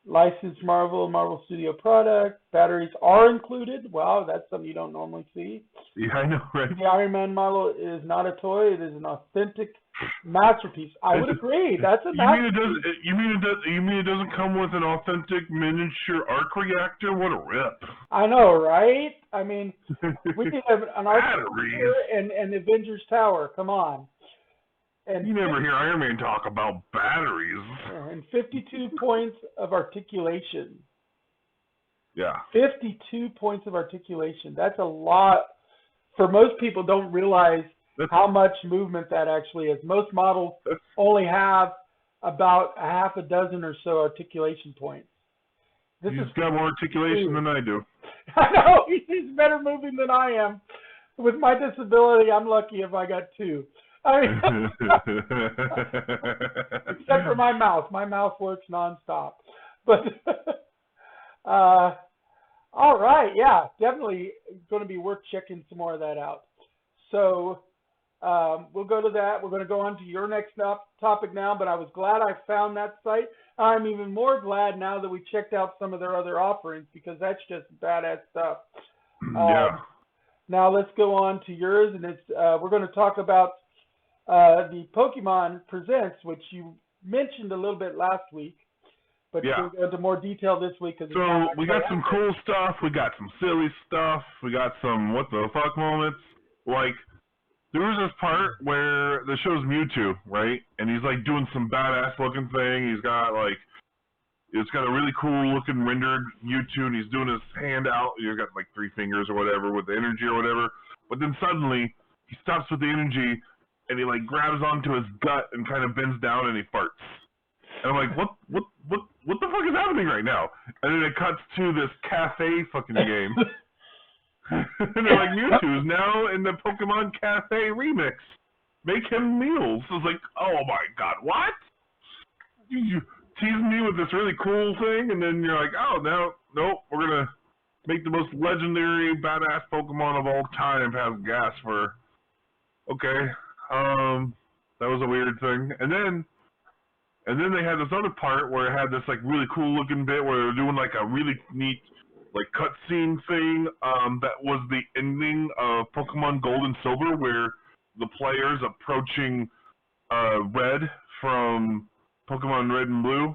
Licensed Marvel Studio product. Batteries are included. Wow, that's something you don't normally see. Yeah, I know, right? The Iron Man model is not a toy. It is an authentic masterpiece. I would agree. That's a masterpiece. You mean it doesn't come with an authentic miniature arc reactor? What a rip! I know, right? I mean, we could have an arc reactor and Avengers Tower. Come on. And you never hear Iron Man talk about batteries. And 52 points of articulation. Yeah. 52 points of articulation. That's a lot. For most people, don't realize how much movement that actually is. Most models only have about a half a dozen or so articulation points. He's got more articulation than I do. I know. He's better moving than I am. With my disability, I'm lucky if I got two. I mean, except for my mouth. My mouth works nonstop. But all right, yeah, definitely going to be worth checking some more of that out. So we'll go to that. We're going to go on to your next topic now, but I was glad I found that site. I'm even more glad now that we checked out some of their other offerings because that's just badass stuff. Yeah. Now let's go on to yours, and it's we're going to talk about the Pokemon Presents, which you mentioned a little bit last week, but we'll go into more detail this week. So we got some cool stuff, we got some silly stuff, we got some what the fuck moments. Like, there was this part where the show's Mewtwo, right? And he's like doing some badass looking thing. He's got like, it's got a really cool looking rendered Mewtwo, and he's doing his hand out. He's got like 3 fingers or whatever with the energy or whatever. But then suddenly he stops with the energy, and he like grabs onto his gut and kind of bends down and he farts. And I'm like, what the fuck is happening right now? And then it cuts to this cafe fucking game. And they're like, Mewtwo's now in the Pokemon Cafe remix. Make him meals. I was like, oh my god, what? You tease me with this really cool thing, and then you're like, oh, nope, we're gonna make the most legendary badass Pokemon of all time have gas for. Okay. That was a weird thing. And then they had this other part where it had this like really cool looking bit where they were doing like a really neat like cutscene thing. That was the ending of Pokemon Gold and Silver, where the players approaching Red from Pokemon Red and Blue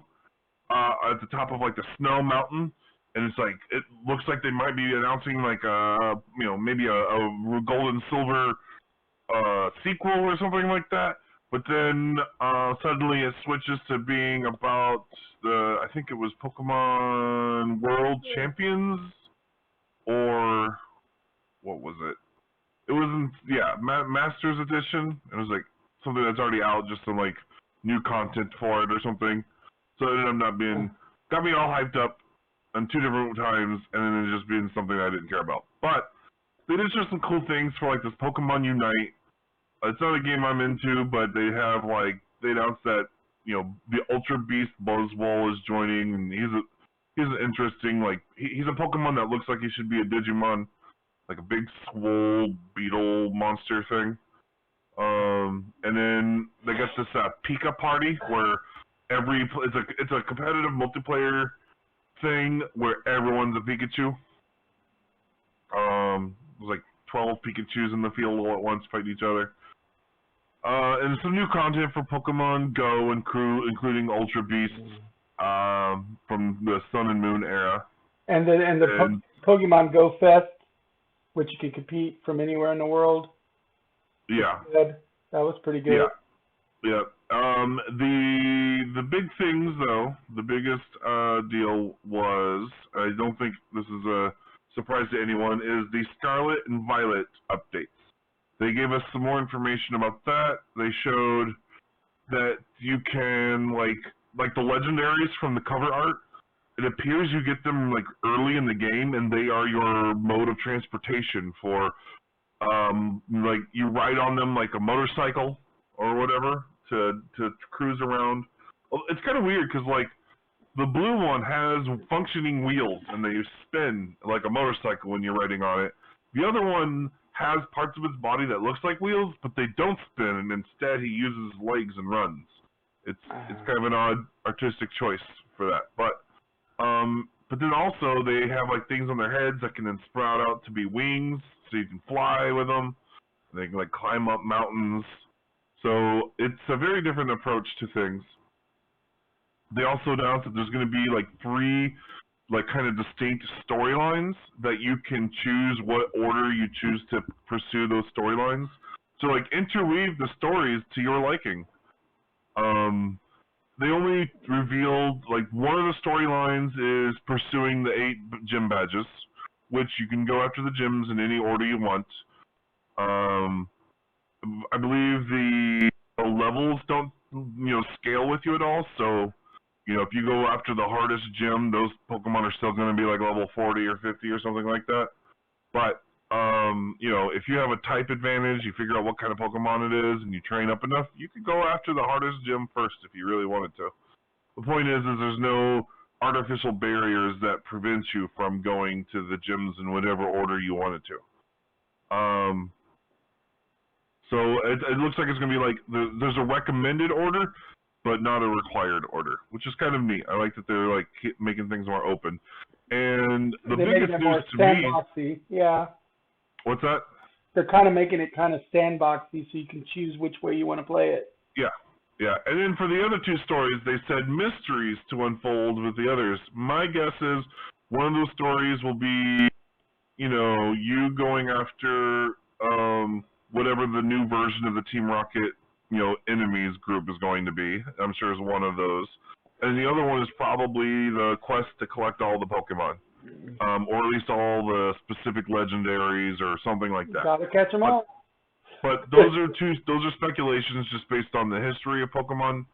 at the top of like the snow mountain, and it's like it looks like they might be announcing like maybe a Gold and Silver sequel or something like that, but then suddenly it switches to being about I think it was Pokemon World Champions, or what was it? It wasn't, Masters Edition. It was like something that's already out, just some like new content for it or something. So it ended up not being, got me all hyped up on 2 different times, and then it just being something I didn't care about. But they did just some cool things for like this Pokemon Unite. It's not a game I'm into, but they announced that, the Ultra Beast Buzzwole is joining, and he's an interesting, like, he's a Pokemon that looks like he should be a Digimon, like a big swole beetle monster thing. And then they got this Pika party where it's a competitive multiplayer thing where everyone's a Pikachu. There's like 12 Pikachus in the field all at once fighting each other. And some new content for Pokemon Go and Crew, including Ultra Beasts from the Sun and Moon era. And the Pokemon Go Fest, which you can compete from anywhere in the world. Yeah. That was pretty good. Yeah. The big things though, the biggest deal was, I don't think this is a surprise to anyone, is the Scarlet and Violet updates. They gave us some more information about that. They showed that you can like the legendaries from the cover art. It appears you get them like early in the game, and they are your mode of transportation for like you ride on them like a motorcycle or whatever to cruise around. It's kind of weird because like the blue one has functioning wheels and they spin like a motorcycle when you're riding on it. The other one has parts of its body that looks like wheels, but they don't spin, and instead he uses legs and runs. It's kind of an odd artistic choice for that, but then also they have like things on their heads that can then sprout out to be wings, so you can fly with them. They can like climb up mountains. So it's a very different approach to things. They also announced that there's going to be like 3 like kind of distinct storylines that you can choose what order you choose to pursue those storylines. So like interweave the stories to your liking. They only revealed like one of the storylines is pursuing the 8 gym badges, which you can go after the gyms in any order you want. I believe the levels don't scale with you at all, so if you go after the hardest gym, those Pokemon are still going to be like level 40 or 50 or something like that. But if you have a type advantage, you figure out what kind of Pokemon it is, and you train up enough, you could go after the hardest gym first if you really wanted to. The point is there's no artificial barriers that prevent you from going to the gyms in whatever order you wanted to. So it looks like it's going to be like there's a recommended order, but not a required order, which is kind of neat. I like that they're like making things more open. And the biggest news to me, yeah. What's that? They're kind of making it kind of sandboxy, so you can choose which way you want to play it. Yeah. And then for the other 2 stories, they said mysteries to unfold with the others. My guess is one of those stories will be, you going after whatever the new version of the Team Rocket, enemies group is going to be. I'm sure is one of those. And the other one is probably the quest to collect all the Pokemon. Or at least all the specific legendaries or something like that. Gotta catch them all. But those are speculations just based on the history of Pokemon.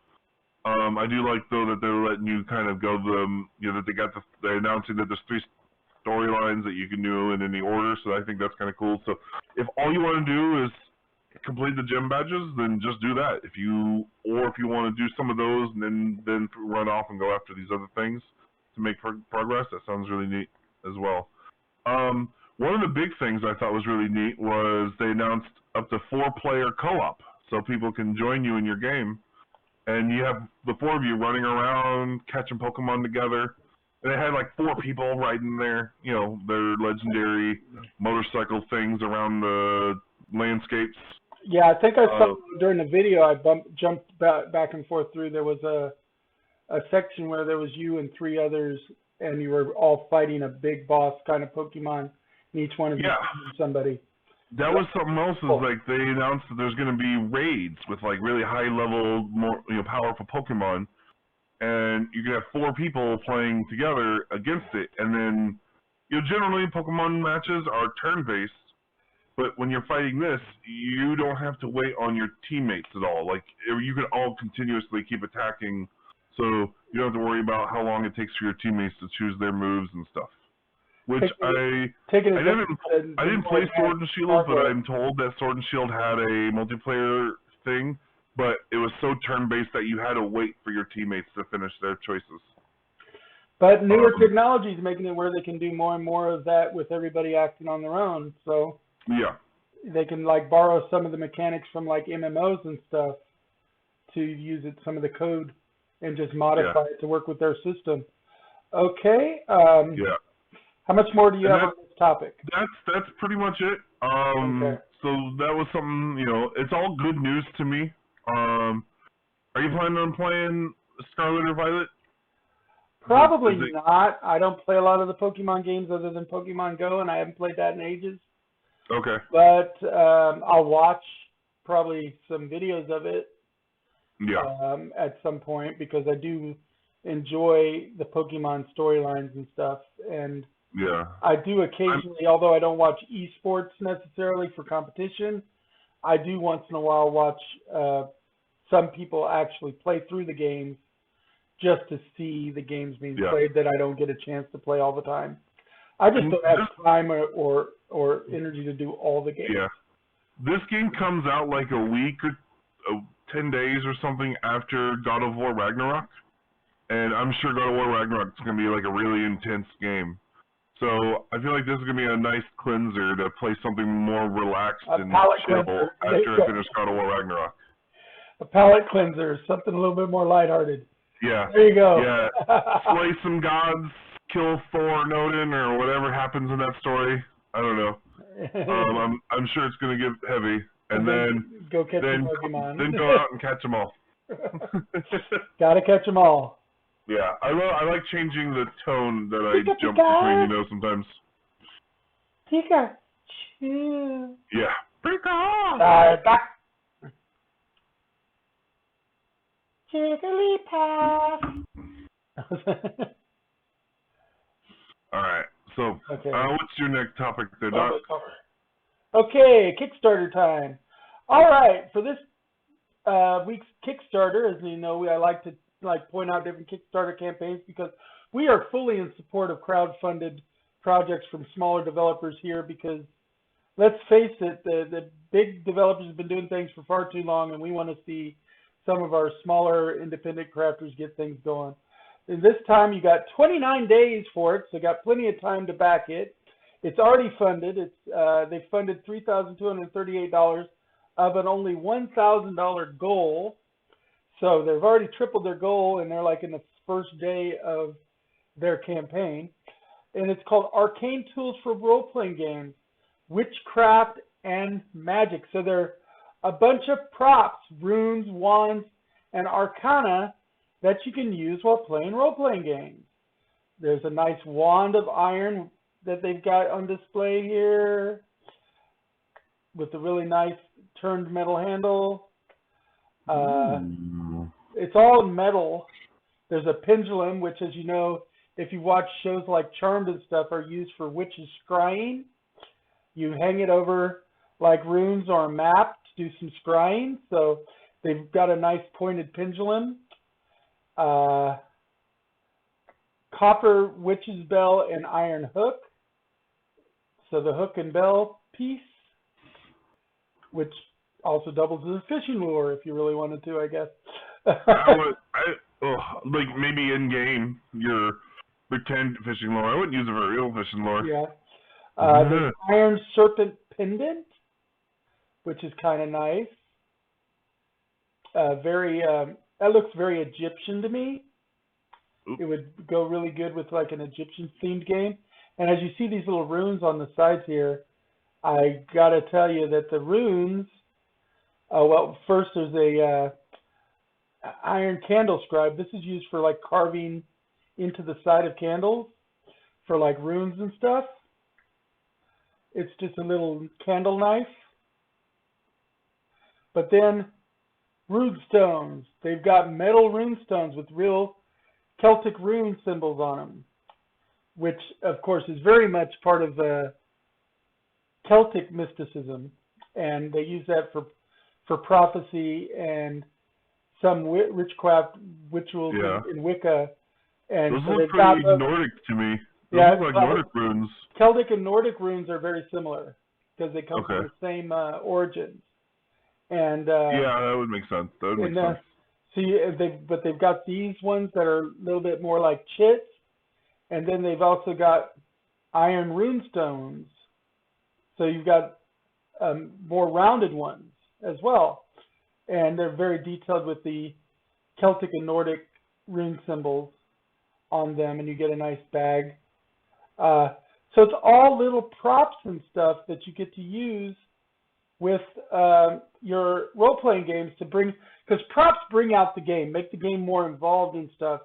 I do like though that they're letting you kind of go that they're announcing that there's 3 storylines that you can do in any order. So I think that's kind of cool. So if all you want to do is complete the gym badges, then just do that. If you want to do some of those and then run off and go after these other things to make progress, that sounds really neat as well. One of the big things I thought was really neat was they announced up to 4-player co-op, so people can join you in your game, and you have the 4 of you running around catching Pokemon together. And they had like 4 people riding their legendary motorcycle things around the landscapes. Yeah, I think I saw during the video. I jumped back and forth through. There was a section where there was you and 3 others, and you were all fighting a big boss kind of Pokemon, and each one of you somebody. That was something else. Is like they announced that there's going to be raids with like really high level, more powerful Pokemon, and you can have 4 people playing together against it. And then generally Pokemon matches are turn based. But when you're fighting this, you don't have to wait on your teammates at all. Like, you can all continuously keep attacking, so you don't have to worry about how long it takes for your teammates to choose their moves and stuff. Which I didn't play Sword and Shield, but I'm told that Sword and Shield had a multiplayer thing, but it was so turn-based that you had to wait for your teammates to finish their choices. But newer technology is making it where they can do more and more of that with everybody acting on their own, so... Yeah. They can like borrow some of the mechanics from like MMOs and stuff to use some of the code and just modify it to work with their system. Okay. How much more do you have on this topic? That's pretty much it. Okay. So that was something, it's all good news to me. Are you planning on playing Scarlet or Violet? Probably not. I don't play a lot of the Pokemon games other than Pokemon Go, and I haven't played that in ages. Okay. But I'll watch probably some videos of it. Yeah. At some point, because I do enjoy the Pokemon storylines and stuff, and Yeah. I do occasionally, although I don't watch esports necessarily for competition, I do once in a while watch some people actually play through the games just to see the games being played that I don't get a chance to play all the time. I just don't have time or energy to do all the games. Yeah. This game comes out like a week or 10 days or something after God of War Ragnarok. And I'm sure God of War Ragnarok is going to be like a really intense game. So I feel like this is going to be a nice cleanser to play something more relaxed and chill after I finish God of War Ragnarok. A palate cleanser, something a little bit more lighthearted. Yeah. There you go. Yeah. Slay some gods, kill Thor and Odin, or whatever happens in that story. I don't know. I'm sure it's going to get heavy. And then go catch Pokemon. Then go out and catch them all. Gotta catch them all. Yeah, I like changing the tone that I jump between, sometimes. Pikachu. Yeah. Pikachu. Jigglypuff. All right. So, what's your next topic there, Doc? Okay, Kickstarter time. All right, for this week's Kickstarter, as you know, I like to point out different Kickstarter campaigns because we are fully in support of crowd-funded projects from smaller developers here because, let's face it, the big developers have been doing things for far too long, and we want to see some of our smaller independent crafters get things going. And this time you got 29 days for it, so you got plenty of time to back it. It's already funded. They funded $3,238 of an only $1,000 goal. So they've already tripled their goal, and they're like in the first day of their campaign. And it's called Arcane Tools for Role-Playing Games, Witchcraft and Magic. So they're a bunch of props, runes, wands, and arcana that you can use while playing role-playing games. There's a nice wand of iron that they've got on display here with a really nice turned metal handle. It's all metal. There's a pendulum, which, as you know, if you watch shows like Charmed and stuff, are used for witches scrying. You hang it over like runes or a map to do some scrying. So they've got a nice pointed pendulum. Copper witch's bell and iron hook. So the hook and bell piece, which also doubles as a fishing lure if you really wanted to, I guess. Like maybe in game, your pretend fishing lure. I wouldn't use it for a real fishing lure. Yeah. The iron serpent pendant, which is kind of nice. That looks very Egyptian to me. It would go really good with like an Egyptian themed game. And as you see these little runes on the sides here, I gotta tell you that the runes, well, first there's a iron candle scribe. This is used for like carving into the side of candles for like runes and stuff. It's just a little candle knife. But then rune stones. They've got metal rune stones with real Celtic rune symbols on them, which of course is very much part of the Celtic mysticism, and they use that for prophecy and some witchcraft rituals in Wicca. And those so look pretty Nordic to me. Those look like Nordic runes. Celtic and Nordic runes are very similar because they come from the same origins. And that would make sense. That would make sense. But they've got these ones that are a little bit more like chits, and then they've also got iron rune stones. So you've got more rounded ones as well, and they're very detailed with the Celtic and Nordic rune symbols on them, and you get a nice bag. So it's all little props and stuff that you get to use with your role-playing games to bring, because props bring out the game, make the game more involved and stuff.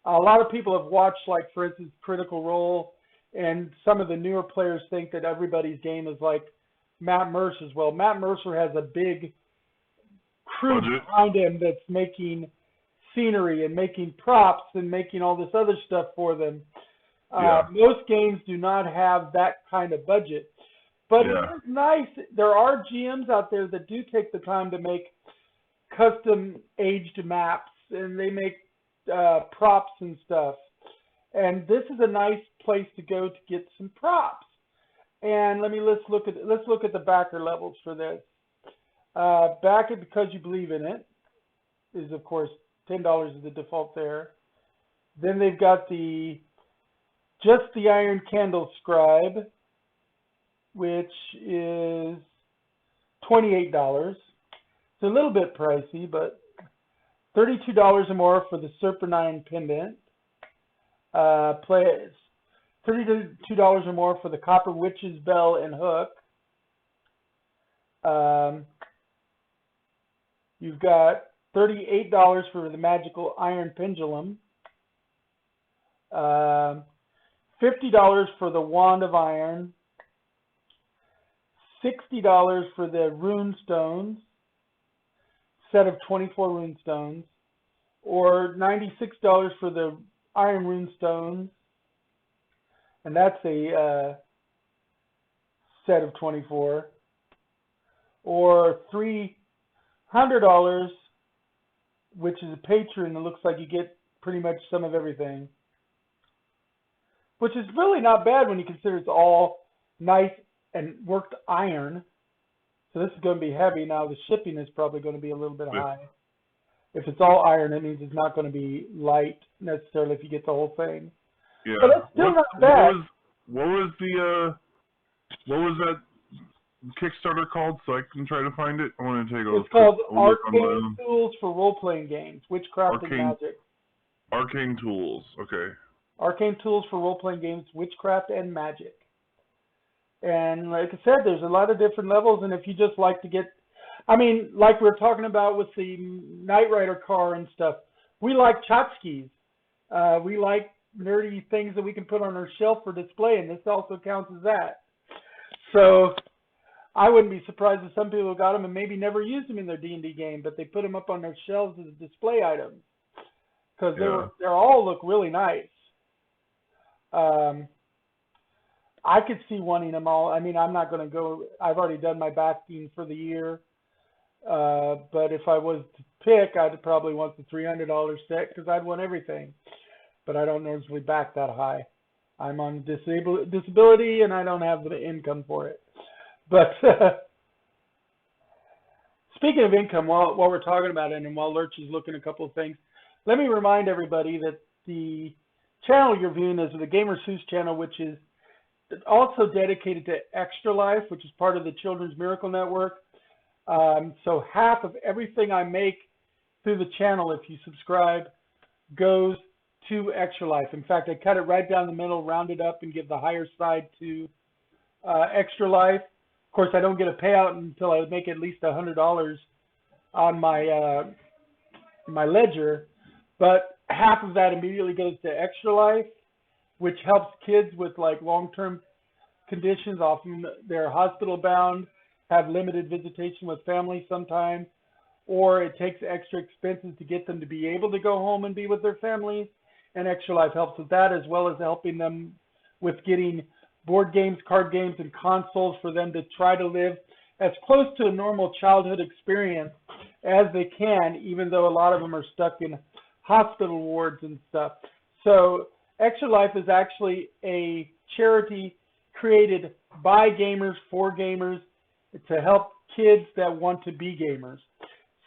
A lot of people have watched, like, for instance, Critical Role, and some of the newer players think that everybody's game is like Matt Mercer's. Well, Matt Mercer has a big crew behind him that's making scenery and making props and making all this other stuff for them. Most games do not have that kind of budget. But it's nice. There are GMs out there that do take the time to make custom aged maps, and they make props and stuff. And this is a nice place to go to get some props. And let's look at the backer levels for this. Back it because you believe in it is, of course, $10 is the default there. Then they've got just the Iron Candle Scribe, which is $28. It's a little bit pricey, but $32 or more for the Serpentine Pendant. $32 or more for the Copper Witch's Bell and Hook. You've got $38 for the Magical Iron Pendulum. $50 for the Wand of Iron. $60 for the Rune Stones, set of 24 Rune Stones, or $96 for the Iron Rune Stones, and that's a set of 24, or $300, which is a patron. It looks like you get pretty much some of everything, which is really not bad when you consider it's all nice and worked iron. So this is going to be heavy. Now the shipping is probably going to be a little bit high. If it's all iron, it means it's not going to be light necessarily if you get the whole thing. Yeah. But it's still not bad. What was that Kickstarter called, so I can try to find it? I want to take a look. It's called Arcane Tools for Role-Playing Games, Witchcraft and Magic. Arcane Tools, okay. Arcane Tools for Role-Playing Games, Witchcraft and Magic. And like I said, there's a lot of different levels, and if you just like to get, I mean, like we were talking about with the Knight Rider car and stuff, we like tchotchkes. We like nerdy things that we can put on our shelf for display, and this also counts as that. So I wouldn't be surprised if some people got them and maybe never used them in their D&D game, but they put them up on their shelves as display items because they all look really nice. I could see wanting them all. I mean, I'm not going to go. I've already done my backing for the year. But if I was to pick, I'd probably want the $300 set because I'd want everything. But I don't normally back that high. I'm on disability and I don't have the income for it. But speaking of income, while we're talking about it and while Lurch is looking at a couple of things, let me remind everybody that the channel you're viewing is the Gamer Seuss channel, which is also dedicated to Extra Life, which is part of the Children's Miracle Network. So half of everything I make through the channel, if you subscribe, goes to Extra Life. In fact, I cut it right down the middle, round it up, and give the higher side to Extra Life. Of course, I don't get a payout until I make at least $100 on my my ledger, but half of that immediately goes to Extra Life, which helps kids with like long-term conditions. Often they're hospital bound, have limited visitation with family sometimes, or it takes extra expenses to get them to be able to go home and be with their families. And Extra Life helps with that, as well as helping them with getting board games, card games, and consoles for them to try to live as close to a normal childhood experience as they can, even though a lot of them are stuck in hospital wards and stuff. So Extra Life is actually a charity created by gamers for gamers to help kids that want to be gamers.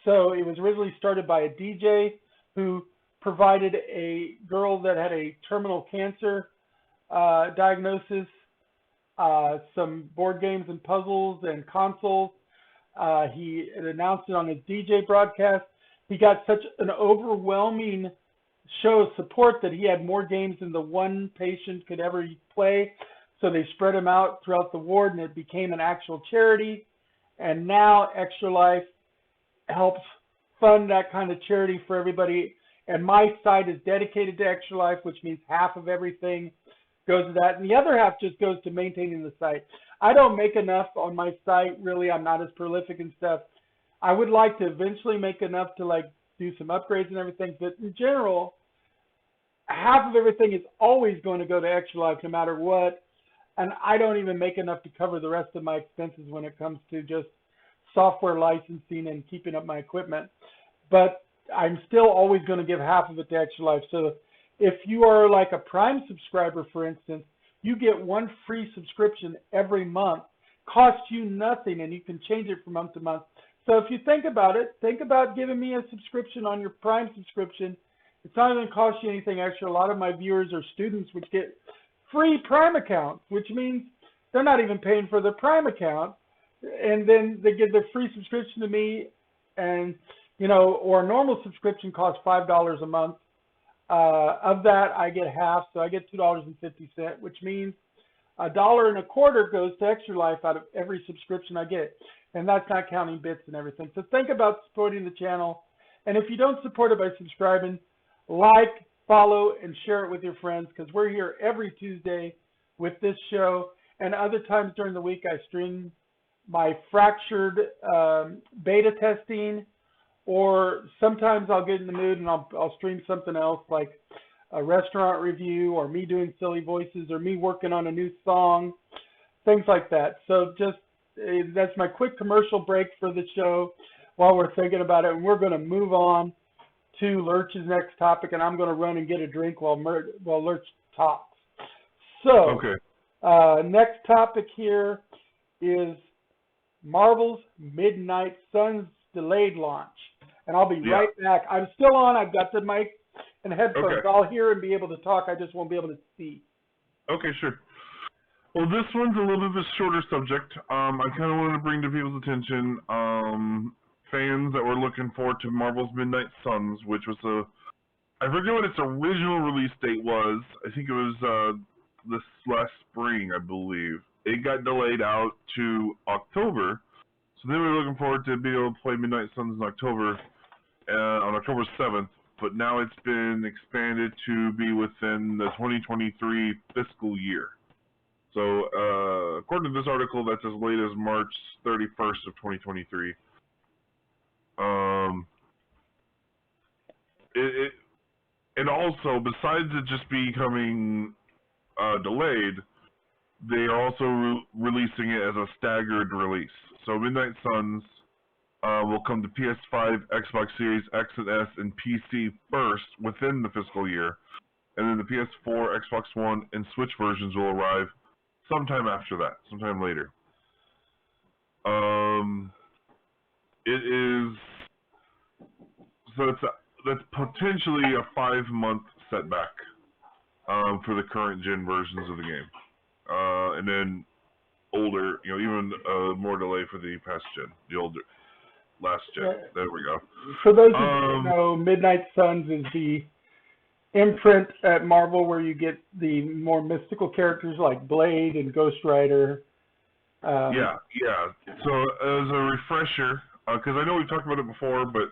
So it was originally started by a DJ who provided a girl that had a terminal cancer diagnosis some board games and puzzles and consoles. He announced it on his DJ broadcast. He got such an overwhelming show of support that he had more games than the one patient could ever play. So they spread them out throughout the ward, and it became an actual charity. And now Extra Life helps fund that kind of charity for everybody. And my site is dedicated to Extra Life, which means half of everything goes to that. And the other half just goes to maintaining the site. I don't make enough on my site, really. I'm not as prolific and stuff. I would like to eventually make enough to like do some upgrades and everything, but in general, half of everything is always going to go to Extra Life no matter what, and I don't even make enough to cover the rest of my expenses when it comes to just software licensing and keeping up my equipment. But I'm still always going to give half of it to Extra Life. So if you are like a Prime subscriber, for instance, you get one free subscription every month, costs you nothing, and you can change it from month to month. So if you think about it, think about giving me a subscription on your Prime subscription. It's not going to cost you anything extra. A lot of my viewers are students which get free Prime accounts, which means they're not even paying for their Prime account. And then they give their free subscription to me, and or a normal subscription costs $5 a month. Of that, I get half, so I get $2.50, which means $1.25 goes to Extra Life out of every subscription I get, and that's not counting bits and everything. So think about supporting the channel, and if you don't support it by subscribing, like, follow, and share it with your friends, because we're here every Tuesday with this show, and other times during the week I stream my Fractured beta testing, or sometimes I'll get in the mood and I'll stream something else like a restaurant review, or me doing silly voices, or me working on a new song, things like that. So just that's my quick commercial break for the show while we're thinking about it, and we're going to move on to Lurch's next topic, and I'm going to run and get a drink while Lurch talks. So, okay. Next topic here is Marvel's Midnight Suns delayed launch, and I'll be right back. I'm still on. I've got the mic and headphones. Okay. I'll hear and be able to talk. I just won't be able to see. Okay, sure. Well, this one's a little bit of a shorter subject. I kind of wanted to bring to people's attention fans that were looking forward to Marvel's Midnight Suns, which was I forget what its original release date was. I think it was this last spring, I believe. It got delayed out to October, so they were looking forward to being able to play Midnight Suns in October, on October 7th, but now it's been expanded to be within the 2023 fiscal year. So, according to this article, that's as late as March 31st of 2023. And also, besides it just becoming delayed, they are also releasing it as a staggered release. So Midnight Suns will come to PS5, Xbox Series X and S, and PC first within the fiscal year, and then the PS4, Xbox One, and Switch versions will arrive sometime after that, sometime later. It is that's potentially a 5-month setback for the current gen versions of the game, and then older, even more delay for the past gen, the older last gen. There we go. For those who don't know, Midnight Suns is the imprint at Marvel where you get the more mystical characters like Blade and Ghost Rider. Yeah. So as a refresher, because I know we've talked about it before, but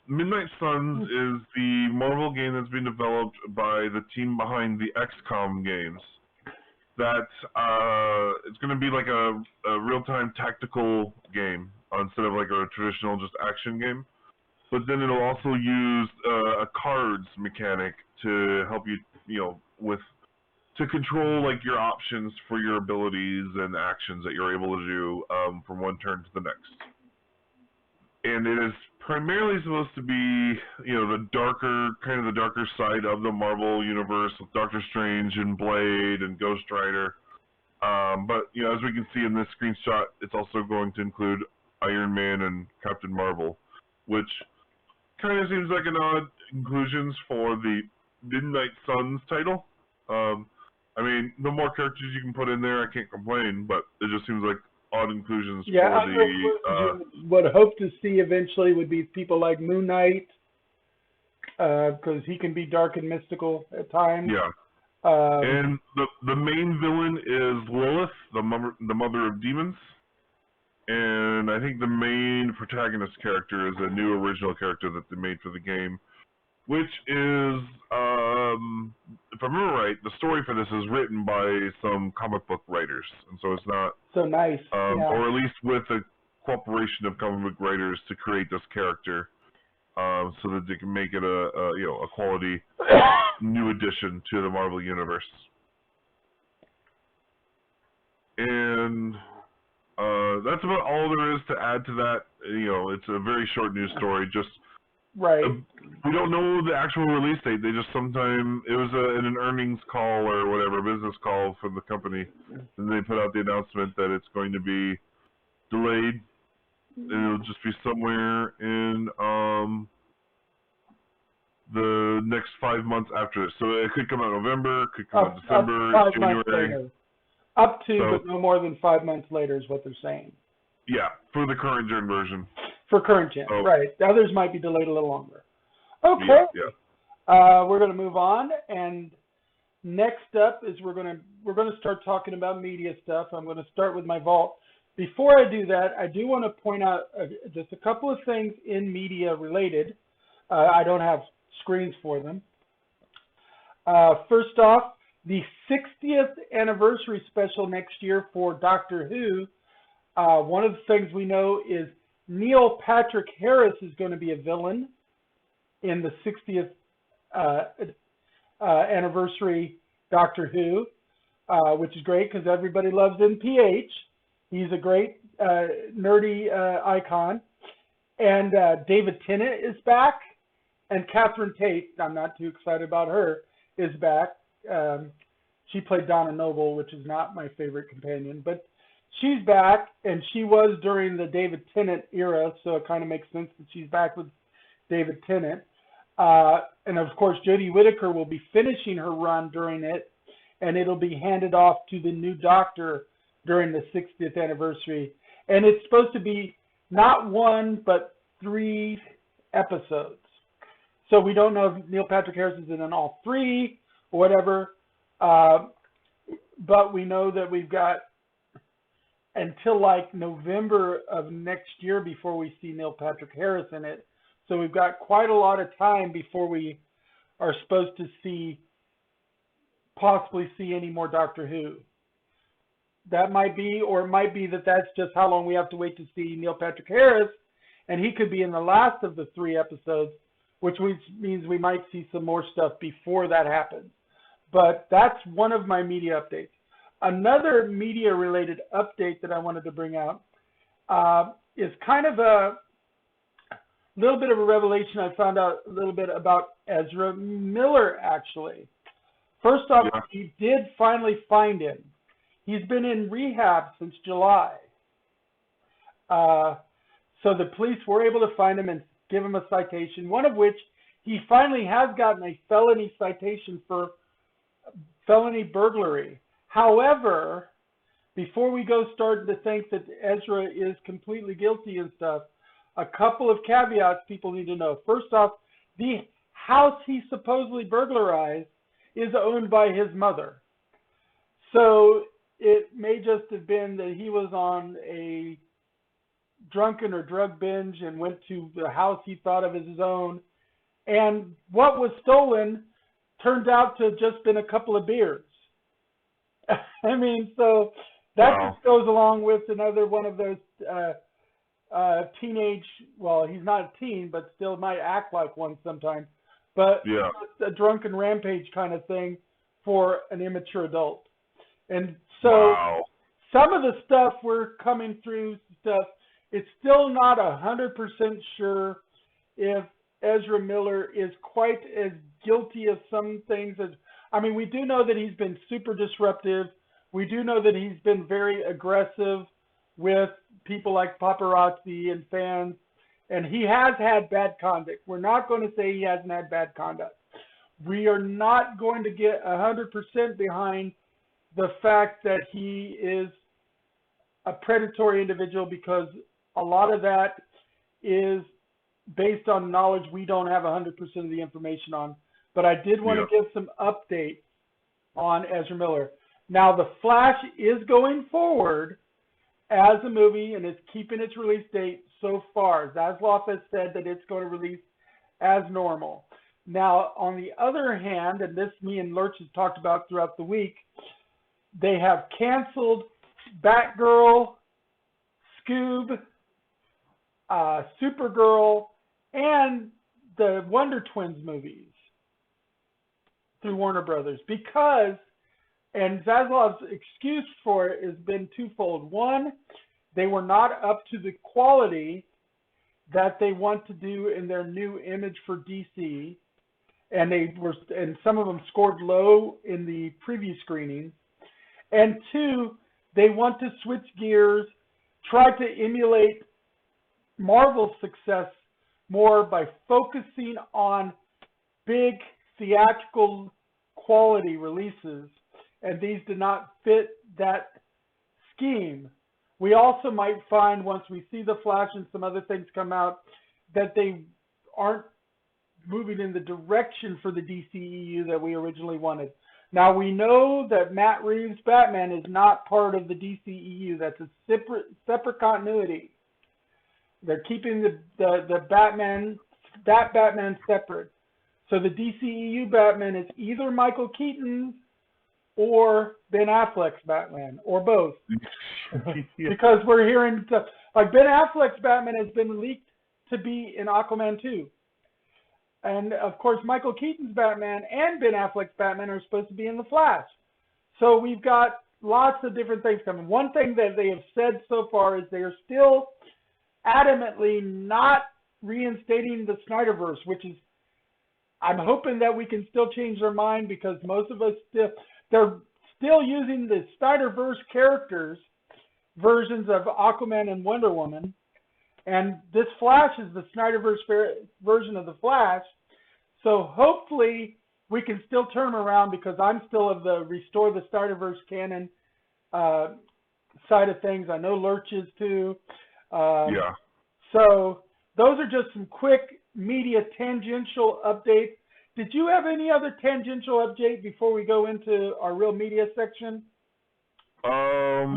Midnight Suns is the Marvel game that's been developed by the team behind the XCOM games. That it's going to be like a real-time tactical game instead of like a traditional just action game. But then it'll also use a cards mechanic to help you, to control like your options for your abilities and actions that you're able to do from one turn to the next. And it is primarily supposed to be, the darker side of the Marvel universe with Doctor Strange and Blade and Ghost Rider. But as we can see in this screenshot, it's also going to include Iron Man and Captain Marvel, which kind of seems like an odd inclusions for the Midnight Suns title. I mean, the more characters you can put in there, I can't complain, but it just seems like odd inclusions for the... What I hope to see eventually would be people like Moon Knight, because he can be dark and mystical at times. Yeah. And the main villain is Lilith, the mother of demons. And I think the main protagonist character is a new original character that they made for the game, which is, if I remember right, the story for this is written by some comic book writers, and so it's not so nice, or at least with corporation of comic book writers to create this character, so that they can make it a quality new addition to the Marvel Universe. And that's about all there is to add to that. It's a very short news story. Just right. We don't know the actual release date. They just sometime it was in an earnings call or whatever, business call from the company, and they put out the announcement that it's going to be delayed, and it'll just be somewhere in the next 5 months after this. So it could come out November, it could come out December, January. Up to, but no more than 5 months later is what they're saying. Yeah, for the current gen version. For current gen, right. The others might be delayed a little longer. Okay. Yeah. We're going to move on, and next up is we're going to start talking about media stuff. I'm going to start with my vault. Before I do that, I do want to point out just a couple of things in media related. I don't have screens for them. First off, the 60th anniversary special next year for Doctor Who. One of the things we know is Neil Patrick Harris is going to be a villain in the 60th anniversary Doctor Who, which is great because everybody loves NPH. He's a great nerdy icon. And David Tennant is back, and Catherine Tate, I'm not too excited about her, is back. She played Donna Noble, which is not my favorite companion, but she's back, and she was during the David Tennant era, so it kind of makes sense that she's back with David Tennant. And of course, Jodie Whittaker will be finishing her run during it, and it'll be handed off to the new Doctor during the 60th anniversary. And it's supposed to be not 1, but 3 episodes. So we don't know if Neil Patrick Harris is in all 3 or whatever, but we know that we've got until like November of next year before we see Neil Patrick Harris in it. So we've got quite a lot of time before we are supposed to possibly see any more Doctor Who. That might be, or it might be that that's just how long we have to wait to see Neil Patrick Harris, and he could be in the last of the 3 episodes, which means we might see some more stuff before that happens. But that's one of my media updates. Another media-related update that I wanted to bring out is kind of a little bit of a revelation. I found out a little bit about Ezra Miller, actually. First off, We did finally find him. He's been in rehab since July. So the police were able to find him and give him a citation, one of which he finally has gotten a felony citation for felony burglary. However, before we go starting to think that Ezra is completely guilty and stuff, a couple of caveats people need to know. First off, the house he supposedly burglarized is owned by his mother. So it may just have been that he was on a drunken or drug binge and went to the house he thought of as his own. And what was stolen turned out to have just been a couple of beers. I mean, so that just goes along with another one of those teenage, well, he's not a teen, but still might act like one sometimes. But a drunken rampage kind of thing for an immature adult. And so some of the stuff we're coming through stuff, it's still not 100% sure if Ezra Miller is quite as guilty of some things as, I mean, we do know that he's been super disruptive. We do know that he's been very aggressive with people like paparazzi and fans, and he has had bad conduct. We're not going to say he hasn't had bad conduct. We are not going to get 100% behind the fact that he is a predatory individual, because a lot of that is based on knowledge we don't have 100% of the information on. But I did want to give some updates on Ezra Miller. Now, The Flash is going forward as a movie, and it's keeping its release date so far. Zaslav has said that it's going to release as normal. Now, on the other hand, and this me and Lurch has talked about throughout the week, they have canceled Batgirl, Scoob, Supergirl, and the Wonder Twins movies through Warner Brothers because, and Zaslav's excuse for it has been twofold. One, they were not up to the quality that they want to do in their new image for DC, and some of them scored low in the preview screening. And two, they want to switch gears, try to emulate Marvel's success more by focusing on big theatrical quality releases, and these do not fit that scheme. We also might find once we see The Flash and some other things come out that they aren't moving in the direction for the DCEU that we originally wanted. Now we know that Matt Reeves' Batman is not part of the DCEU. That's a separate continuity. They're keeping the Batman, that Batman separate. So the DCEU Batman is either Michael Keaton's or Ben Affleck's Batman, or both. Because we're hearing stuff like Ben Affleck's Batman has been leaked to be in Aquaman 2. And of course, Michael Keaton's Batman and Ben Affleck's Batman are supposed to be in The Flash. So we've got lots of different things coming. One thing that they have said so far is they are still adamantly not reinstating the Snyderverse, which is, I'm hoping that we can still change their mind because most of us they're still using the Snyderverse characters, versions of Aquaman and Wonder Woman. And this Flash is the Snyderverse version of the Flash. So hopefully we can still turn around because I'm still of the restore the Snyderverse canon side of things. I know Lurch is too. Yeah. So those are just some quick media tangential updates. Did you have any other tangential update before we go into our real media section? We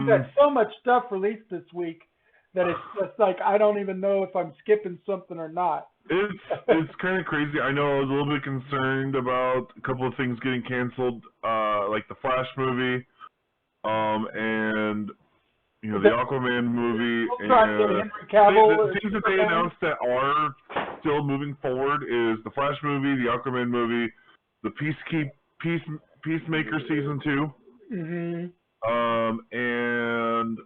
got so much stuff released this week that it's just like I don't even know if I'm skipping something or not. It's kind of crazy. I know I was a little bit concerned about a couple of things getting canceled, like the Flash movie, and the Aquaman movie, and the things that they announced that are still moving forward is the Flash movie, the Aquaman movie, the Peacemaker season 2, and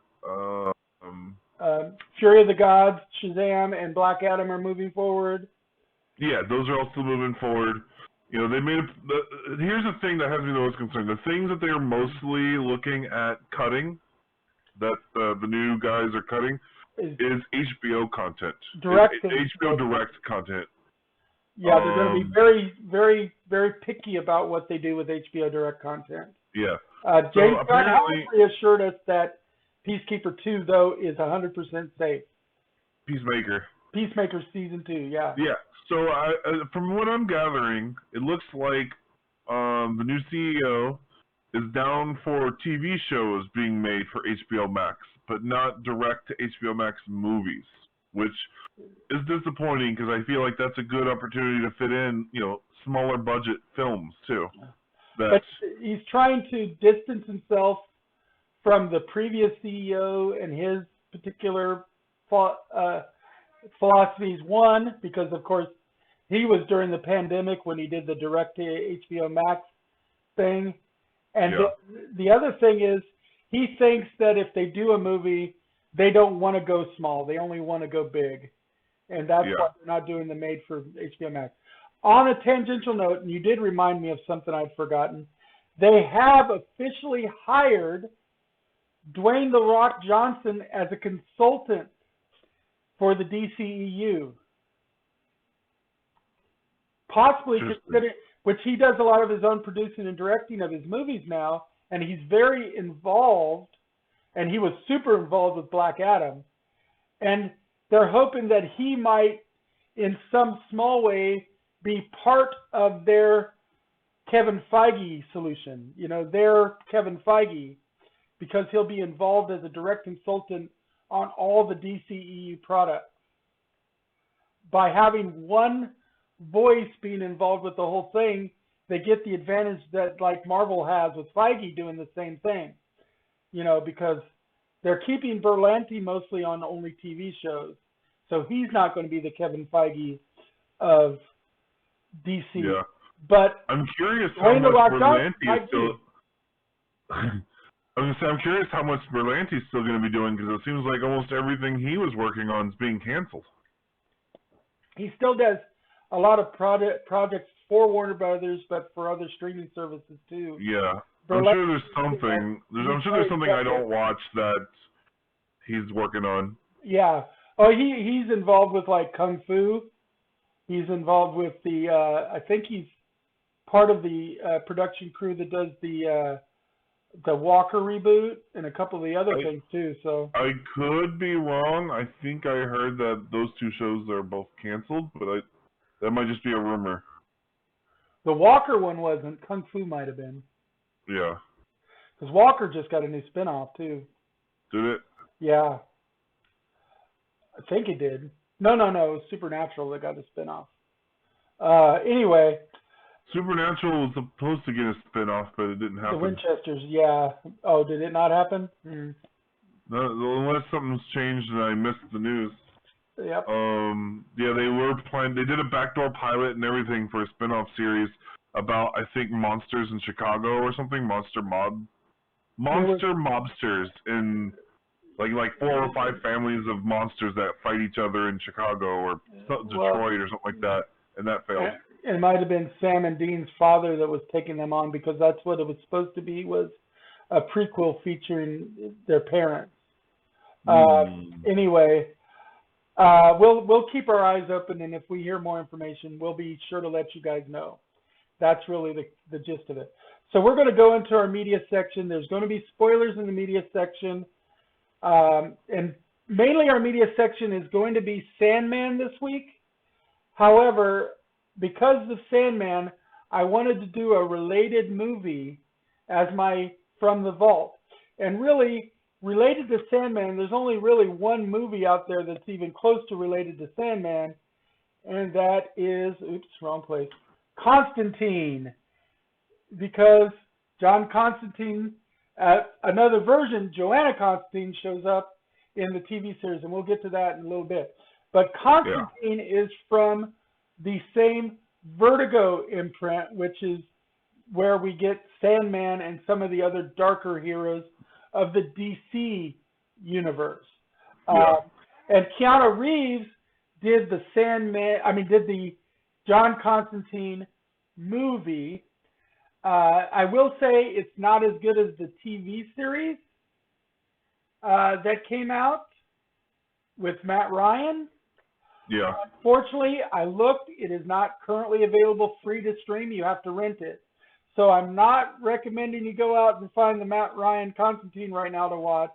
Fury of the Gods, Shazam, and Black Adam are moving forward. Yeah, those are all still moving forward. They made here's the thing that has me the most concerned. The things that they're mostly looking at cutting, that the new guys are cutting, is HBO content. HBO Direct content. Yeah, they're going to be very, very, very picky about what they do with HBO Direct content. Yeah. James Gunn reassured us that Peacekeeper 2, though, is 100% safe. Peacemaker season 2, yeah. Yeah. So from what I'm gathering, it looks like the new CEO is down for TV shows being made for HBO Max, but not direct to HBO Max movies, which is disappointing because I feel like that's a good opportunity to fit in, smaller budget films too. But he's trying to distance himself from the previous CEO and his particular philosophies. One, because of course he was during the pandemic when he did the direct to HBO Max thing. And the other thing is he thinks that if they do a movie, they don't want to go small. They only want to go big. And that's why they're not doing the made for HBO Max. On a tangential note, and you did remind me of something I'd forgotten, they have officially hired Dwayne "The Rock" Johnson as a consultant for the DCEU. Possibly consider, which he does a lot of his own producing and directing of his movies now, and he's very involved, and he was super involved with Black Adam. And they're hoping that he might, in some small way, be part of their Kevin Feige solution, their Kevin Feige, because he'll be involved as a direct consultant on all the DCEU products. By having one voice being involved with the whole thing, they get the advantage that like Marvel has with Feige doing the same thing, because they're keeping Berlanti mostly on only TV shows. So he's not going to be the Kevin Feige of DC. Yeah. But I'm curious how much Berlanti is still. I'm curious how much Berlanti's still going to be doing, because it seems like almost everything he was working on is being canceled. He still does a lot of projects for Warner Brothers, but for other streaming services too. Yeah, I'm sure there's something. I'm sure there's something I don't watch that he's working on. Yeah. Oh, he's involved with like Kung Fu. He's involved with the. I think he's part of the production crew that does the Walker reboot and a couple of the other things too. So I could be wrong. I think I heard that those two shows are both canceled, but that might just be a rumor. The Walker one wasn't. Kung Fu might have been. Yeah. Because Walker just got a new spinoff too. Did it? Yeah. I think it did. No. It was Supernatural that got a spinoff. Anyway. Supernatural was supposed to get a spinoff, but it didn't happen. The Winchesters, yeah. Oh, did it not happen? Mm. No, unless something's changed and I missed the news. Yep. Yeah, they were planning. They did a backdoor pilot and everything for a spinoff series about, I think, monsters in Chicago or something. Mobsters in like 4 or 5 families of monsters that fight each other in Chicago or Detroit or something like that, and that failed. It might have been Sam and Dean's father that was taking them on, because that's what it was supposed to be, was a prequel featuring their parents. Anyway, we'll keep our eyes open, and if we hear more information, we'll be sure to let you guys know. That's really the gist of it. So we're going to go into our media section. There's going to be spoilers in the media section. And mainly our media section is going to be Sandman this week. However, because of Sandman, I wanted to do a related movie as my From the Vault. And really, related to Sandman, there's only really one movie out there that's even close to related to Sandman, and that is, wrong place, Constantine. Because John Constantine, another version, Joanna Constantine, shows up in the TV series, and we'll get to that in a little bit. But Constantine is from the same Vertigo imprint, which is where we get Sandman and some of the other darker heroes of the DC universe. And Keanu Reeves did the John Constantine movie. I will say it's not as good as the TV series that came out with Matt Ryan. Yeah. Unfortunately, I looked. It is not currently available free to stream. You have to rent it. So I'm not recommending you go out and find the Matt Ryan Constantine right now to watch.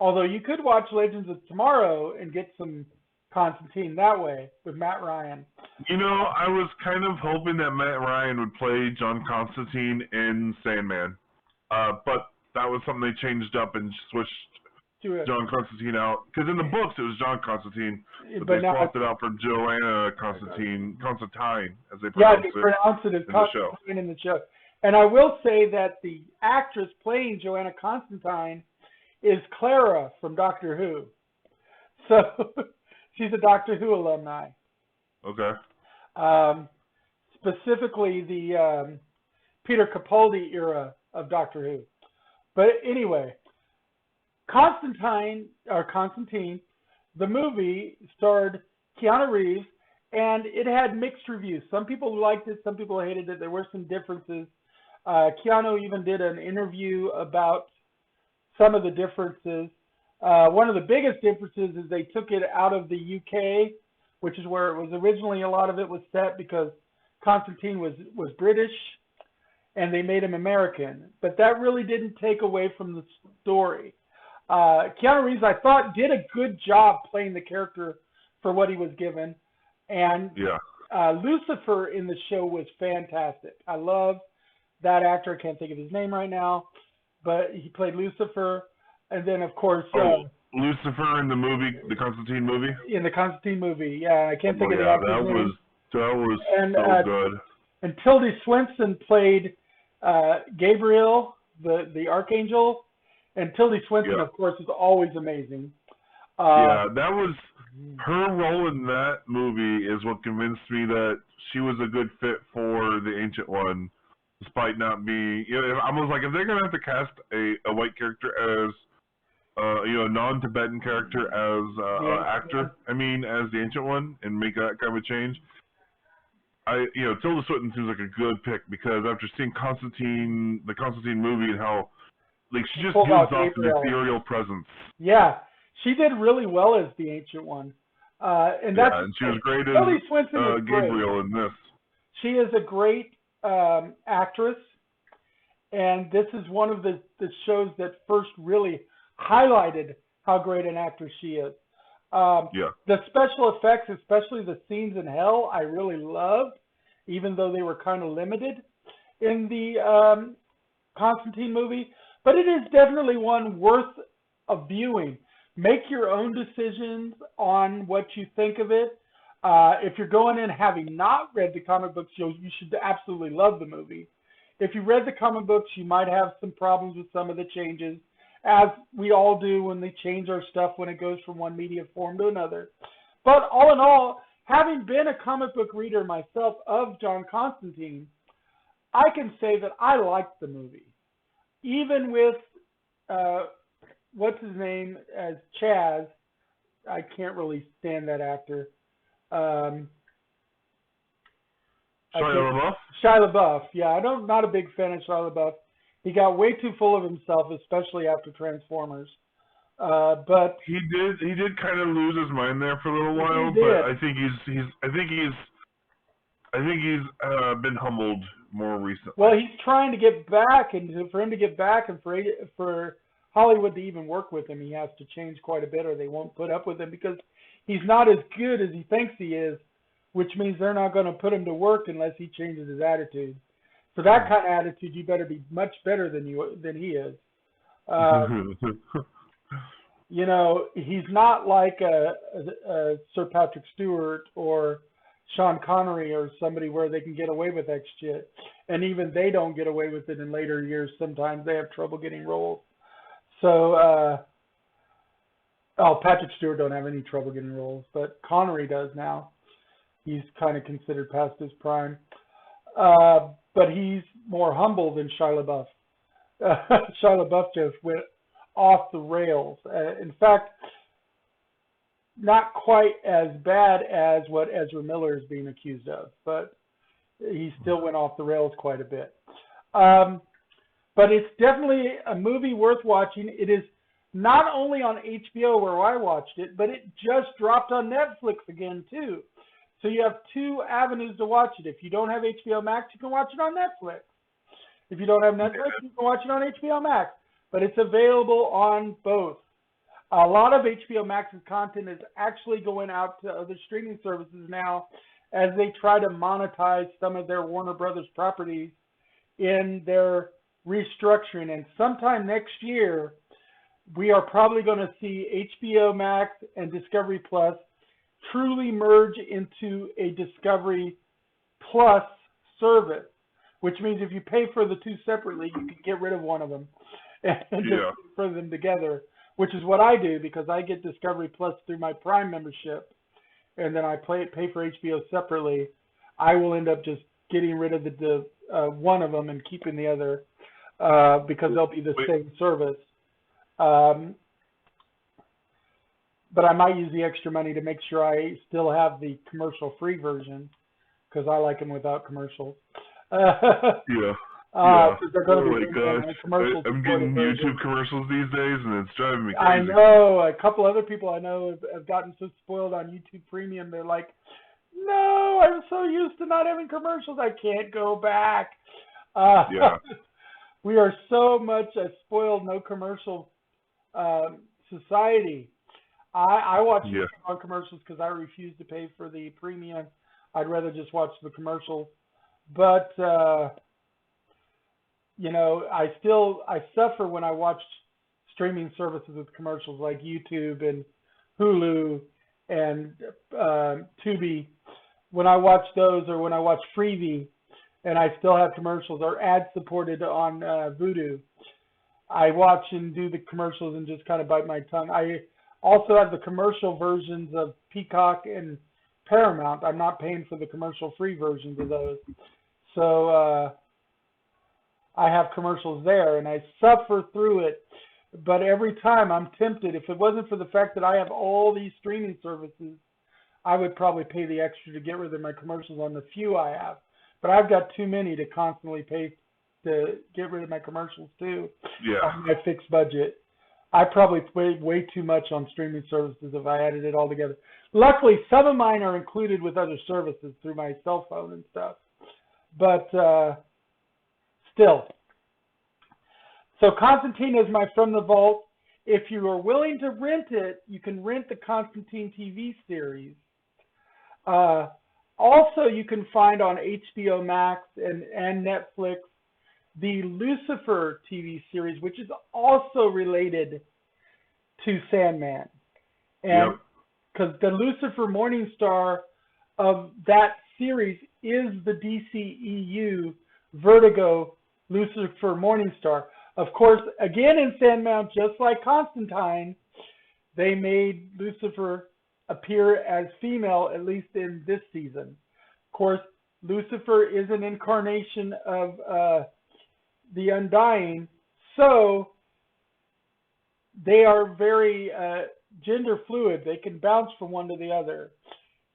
Although you could watch Legends of Tomorrow and get some Constantine that way with Matt Ryan. You know, I was kind of hoping that Matt Ryan would play John Constantine in Sandman. But that was something they changed up and switched John Constantine out. Because in the books it was John Constantine, but they swapped it out for Joanna Constantine, as they pronounce it. Yeah, they pronounce it as Constantine in the show. And I will say that the actress playing Joanna Constantine is Clara from Doctor Who. So she's a Doctor Who alumni. Okay. Specifically the Peter Capaldi era of Doctor Who. But anyway, Constantine, the movie starred Keanu Reeves, and it had mixed reviews. Some people liked it, some people hated it. There were some differences. Keanu even did an interview about some of the differences. One of the biggest differences is they took it out of the UK, which is where it was originally, a lot of it was set, because Constantine was British, and they made him American. But that really didn't take away from the story. Keanu Reeves, I thought, did a good job playing the character for what he was given. And Lucifer in the show was fantastic. I love that actor. I can't think of his name right now, but he played Lucifer. And then, of course... Lucifer in the movie, the Constantine movie? In the Constantine movie, yeah. I can't think of the actor's name. That was so good. And Tilda Swinton played Gabriel, the Archangel. And Tilda Swinton, of course, is always amazing. That was her role in that movie is what convinced me that she was a good fit for the Ancient One, despite not being. I was like, if they're gonna have to cast a white character as, a non-Tibetan character as an actor, as the Ancient One, and make that kind of a change. Tilda Swinton seems like a good pick because after seeing the Constantine movie and how, she just gives off an ethereal presence. Yeah, she did really well as the Ancient One. And she was great as Gabriel in this. She is a great actress, and this is one of the shows that first really highlighted how great an actress she is. The special effects, especially the scenes in hell, I really loved, even though they were kind of limited in the Constantine movie. But it is definitely one worth a viewing. Make your own decisions on what you think of it. If you're going in having not read the comic books, you should absolutely love the movie. If you read the comic books, you might have some problems with some of the changes, as we all do when they change our stuff when it goes from one media form to another. But all in all, having been a comic book reader myself of John Constantine, I can say that I liked the movie. Even with, what's his name as Chaz, I can't really stand that actor. Shia LaBeouf? Shia LaBeouf, yeah. I'm not a big fan of Shia LaBeouf. He got way too full of himself, especially after Transformers. But he did kind of lose his mind there for a little while. But I think he's been humbled more recently. Well, he's trying to get back, and for him to get back, and for Hollywood to even work with him, he has to change quite a bit, or they won't put up with him because he's not as good as he thinks he is, which means they're not going to put him to work unless he changes his attitude. For that kind of attitude, you better be much better than he is. He's not like a Sir Patrick Stewart or Sean Connery or somebody where they can get away with that shit. And even they don't get away with it in later years. Sometimes they have trouble getting roles. So, Patrick Stewart don't have any trouble getting roles, but Connery does now. He's kind of considered past his prime. But he's more humble than Shia LaBeouf. Shia LaBeouf just went off the rails. In fact, not quite as bad as what Ezra Miller is being accused of, but he still went off the rails quite a bit. But it's definitely a movie worth watching. It is not only on HBO where I watched it, but it just dropped on Netflix again too. So you have two avenues to watch it. If you don't have HBO Max, you can watch it on Netflix. If you don't have Netflix, you can watch it on HBO Max. But it's available on both. A lot of HBO Max's content is actually going out to other streaming services now as they try to monetize some of their Warner Brothers properties in their restructuring. And sometime next year, we are probably going to see HBO Max and Discovery Plus truly merge into a Discovery Plus service, which means if you pay for the two separately, you can get rid of one of them and just put them together, which is what I do because I get Discovery Plus through my Prime membership, and then I pay for HBO separately. I will end up just getting rid of the one of them and keeping the other because they'll be the same service. But I might use the extra money to make sure I still have the commercial-free version because I like them without commercials. Yeah. They're going to be commercials. I'm getting YouTube commercials these days, and it's driving me crazy. I know. A couple other people I know have gotten so spoiled on YouTube Premium. They're like, no, I'm so used to not having commercials. I can't go back. We are so much a spoiled, no commercial society. I watch on commercials because I refuse to pay for the premium. I'd rather just watch the commercials. But, I suffer when I watch streaming services with commercials like YouTube and Hulu and Tubi. When I watch those or when I watch Freevee and I still have commercials or ad-supported on Vudu, I watch and do the commercials and just kind of bite my tongue. also have the commercial versions of Peacock and Paramount. I'm not paying for the commercial-free versions of those. So I have commercials there, and I suffer through it. But every time I'm tempted, if it wasn't for the fact that I have all these streaming services, I would probably pay the extra to get rid of my commercials on the few I have. But I've got too many to constantly pay to get rid of my commercials too. Yeah. On my fixed budget. I probably paid way too much on streaming services if I added it all together. Luckily, some of mine are included with other services through my cell phone and stuff. But still. So Constantine is my From the Vault. If you are willing to rent it, you can rent the Constantine TV series. Also, you can find on HBO Max and Netflix the Lucifer TV series, which is also related to Sandman. And because the Lucifer Morningstar of that series is the DCEU Vertigo Lucifer Morningstar. Of course, again in Sandman, just like Constantine, they made Lucifer appear as female, at least in this season. Of course, Lucifer is an incarnation of the Undying, so they are very gender fluid. They can bounce from one to the other.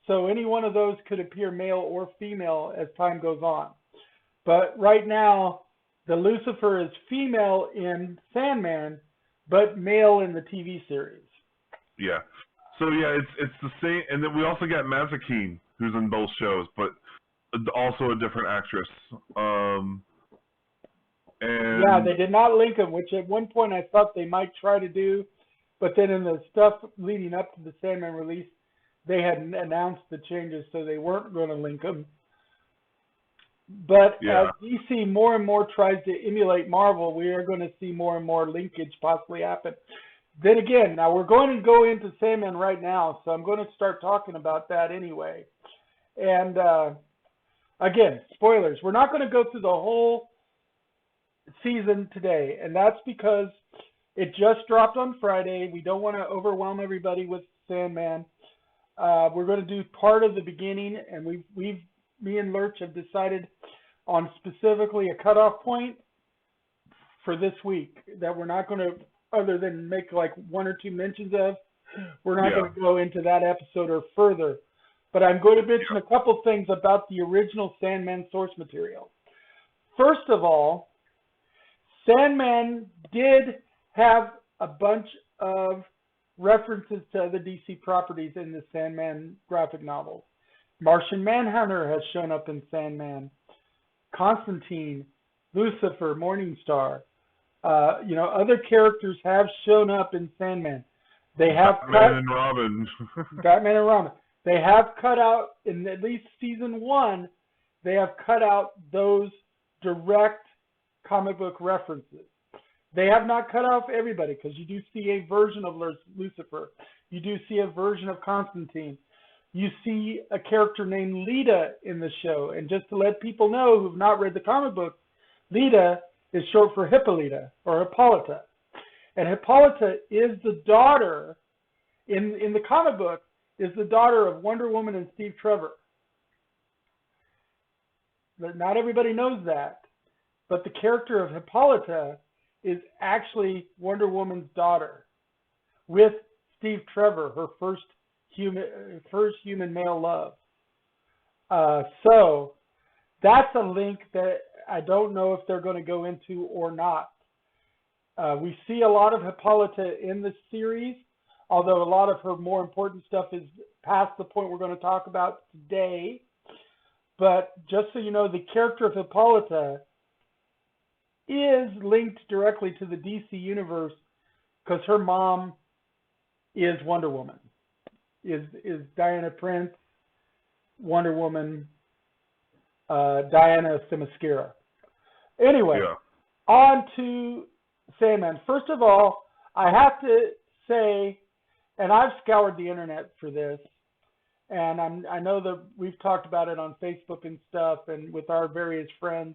So any one of those could appear male or female as time goes on. But right now, the Lucifer is female in Sandman, but male in the TV series. Yeah. So yeah, it's the same, and then we also got Mazikeen, who's in both shows, but also a different actress. And yeah, they did not link them, which at one point I thought they might try to do, but then in the stuff leading up to the Sandman release, they had announced the changes, so they weren't going to link them. But as DC more and more tries to emulate Marvel, we are going to see more and more linkage possibly happen. Then again, now we're going to go into Sandman right now, so I'm going to start talking about that anyway. And again, spoilers. We're not going to go through the whole season today, and that's because it just dropped on Friday. We don't want to overwhelm everybody with Sandman. We're going to do part of the beginning, and me and Lurch have decided on specifically a cutoff point for this week that we're not going to, other than make like one or two mentions of, we're not going to go into that episode or further. But I'm going to mention a couple things about the original Sandman source material. First of all, Sandman did have a bunch of references to other DC properties in the Sandman graphic novels. Martian Manhunter has shown up in Sandman. Constantine, Lucifer, Morningstar. Other characters have shown up in Sandman. They have Batman and Robin. Batman and Robin. They have cut out, in at least season 1, they have cut out those direct comic book references. They have not cut off everybody, because you do see a version of Lucifer. You do see a version of Constantine. You see a character named Lita in the show. And just to let people know who have not read the comic book, Lita is short for Hippolyta or Hippolyta. And Hippolyta is the daughter, in the comic book, is the daughter of Wonder Woman and Steve Trevor. But not everybody knows that. But the character of Hippolyta is actually Wonder Woman's daughter with Steve Trevor, her first human male love. So that's a link that I don't know if they're going to go into or not. We see a lot of Hippolyta in the series, although a lot of her more important stuff is past the point we're going to talk about today. But just so you know, the character of Hippolyta is linked directly to the DC universe because her mom is Wonder Woman, is Diana Prince, Wonder Woman, Diana Themyscira. Anyway, on to Sandman. First of all, I have to say, and I've scoured the internet for this, and I know that we've talked about it on Facebook and stuff and with our various friends.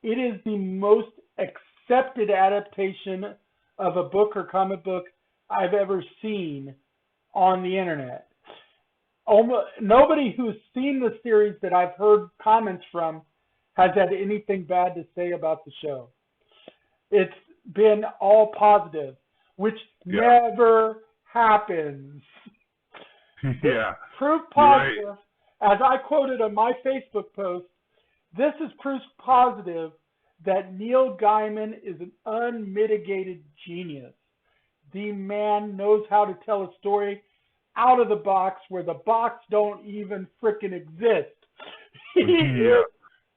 It is the most accepted adaptation of a book or comic book I've ever seen on the internet. Almost nobody who's seen the series that I've heard comments from has had anything bad to say about the show. It's been all positive, which never happens. Yeah. Proof positive, as I quoted on my Facebook post, this is proof positive that Neil Gaiman is an unmitigated genius. The man knows how to tell a story out of the box where the box don't even frickin' exist. He is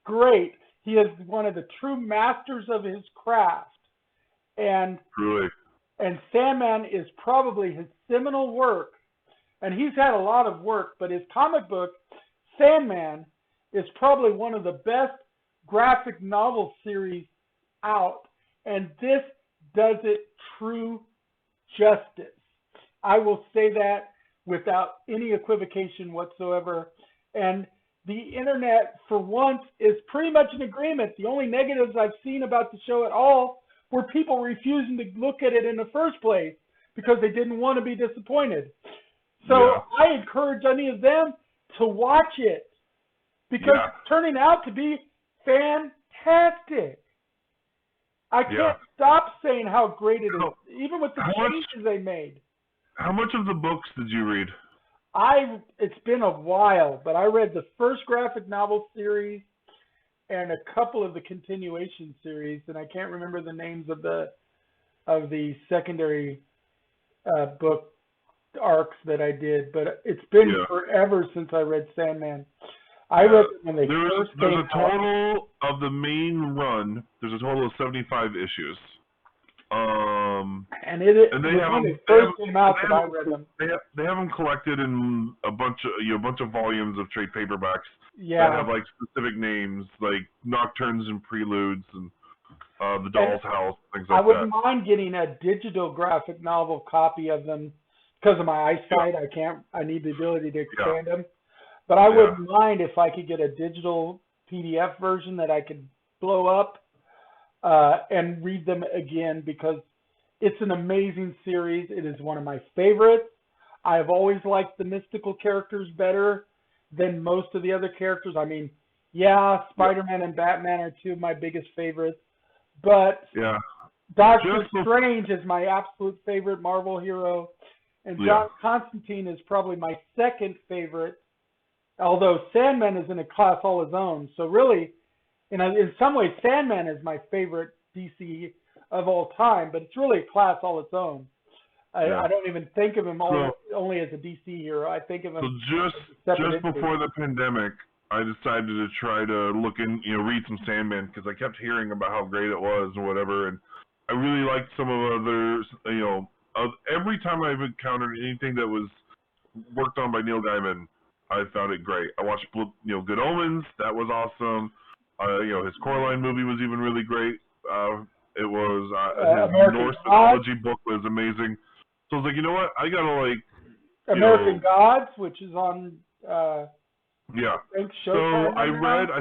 great. He is one of the true masters of his craft. And Sandman is probably his seminal work. And he's had a lot of work, but his comic book, Sandman, is probably one of the best graphic novel series out. And this does it true justice. I will say that without any equivocation whatsoever. And the internet, for once, is pretty much in agreement. The only negatives I've seen about the show at all were people refusing to look at it in the first place because they didn't want to be disappointed. So I encourage any of them to watch it because it's turning out to be fantastic. I can't stop saying how great it is, even with the changes they made. How much of the books did you read? It's been a while, but I read the first graphic novel series and a couple of the continuation series, and I can't remember the names of the secondary book arcs that I did, but it's been forever since I read Sandman. I read them when they first came out. There's a total of the main run. There's a total of 75 issues. And when they first came out that I read them. They have them collected in a bunch of volumes of trade paperbacks that have like specific names, like Nocturnes and Preludes and The Doll's House, things like that. I wouldn't mind getting a digital graphic novel copy of them because of my eyesight. I need the ability to expand them. But I wouldn't mind if I could get a digital PDF version that I could blow up and read them again, because it's an amazing series. It is one of my favorites. I've always liked the mystical characters better than most of the other characters. I mean, Spider-Man and Batman are two of my biggest favorites, but Doctor Strange is my absolute favorite Marvel hero, and John Constantine is probably my second favorite, although Sandman is in a class all his own. So really, in some ways, Sandman is my favorite DC of all time, but it's really a class all its own. I don't even think of him only as a DC hero. I think of him just before the pandemic, I decided to try to look in, read some Sandman, because I kept hearing about how great it was or whatever, and I really liked some of others. Every time I've encountered anything that was worked on by Neil Gaiman, I found it great. I watched, Good Omens. That was awesome. His Coraline movie was even really great. It was his Norse mythology book was amazing. So I was like, you know what? I gotta American Gods, which is on. So I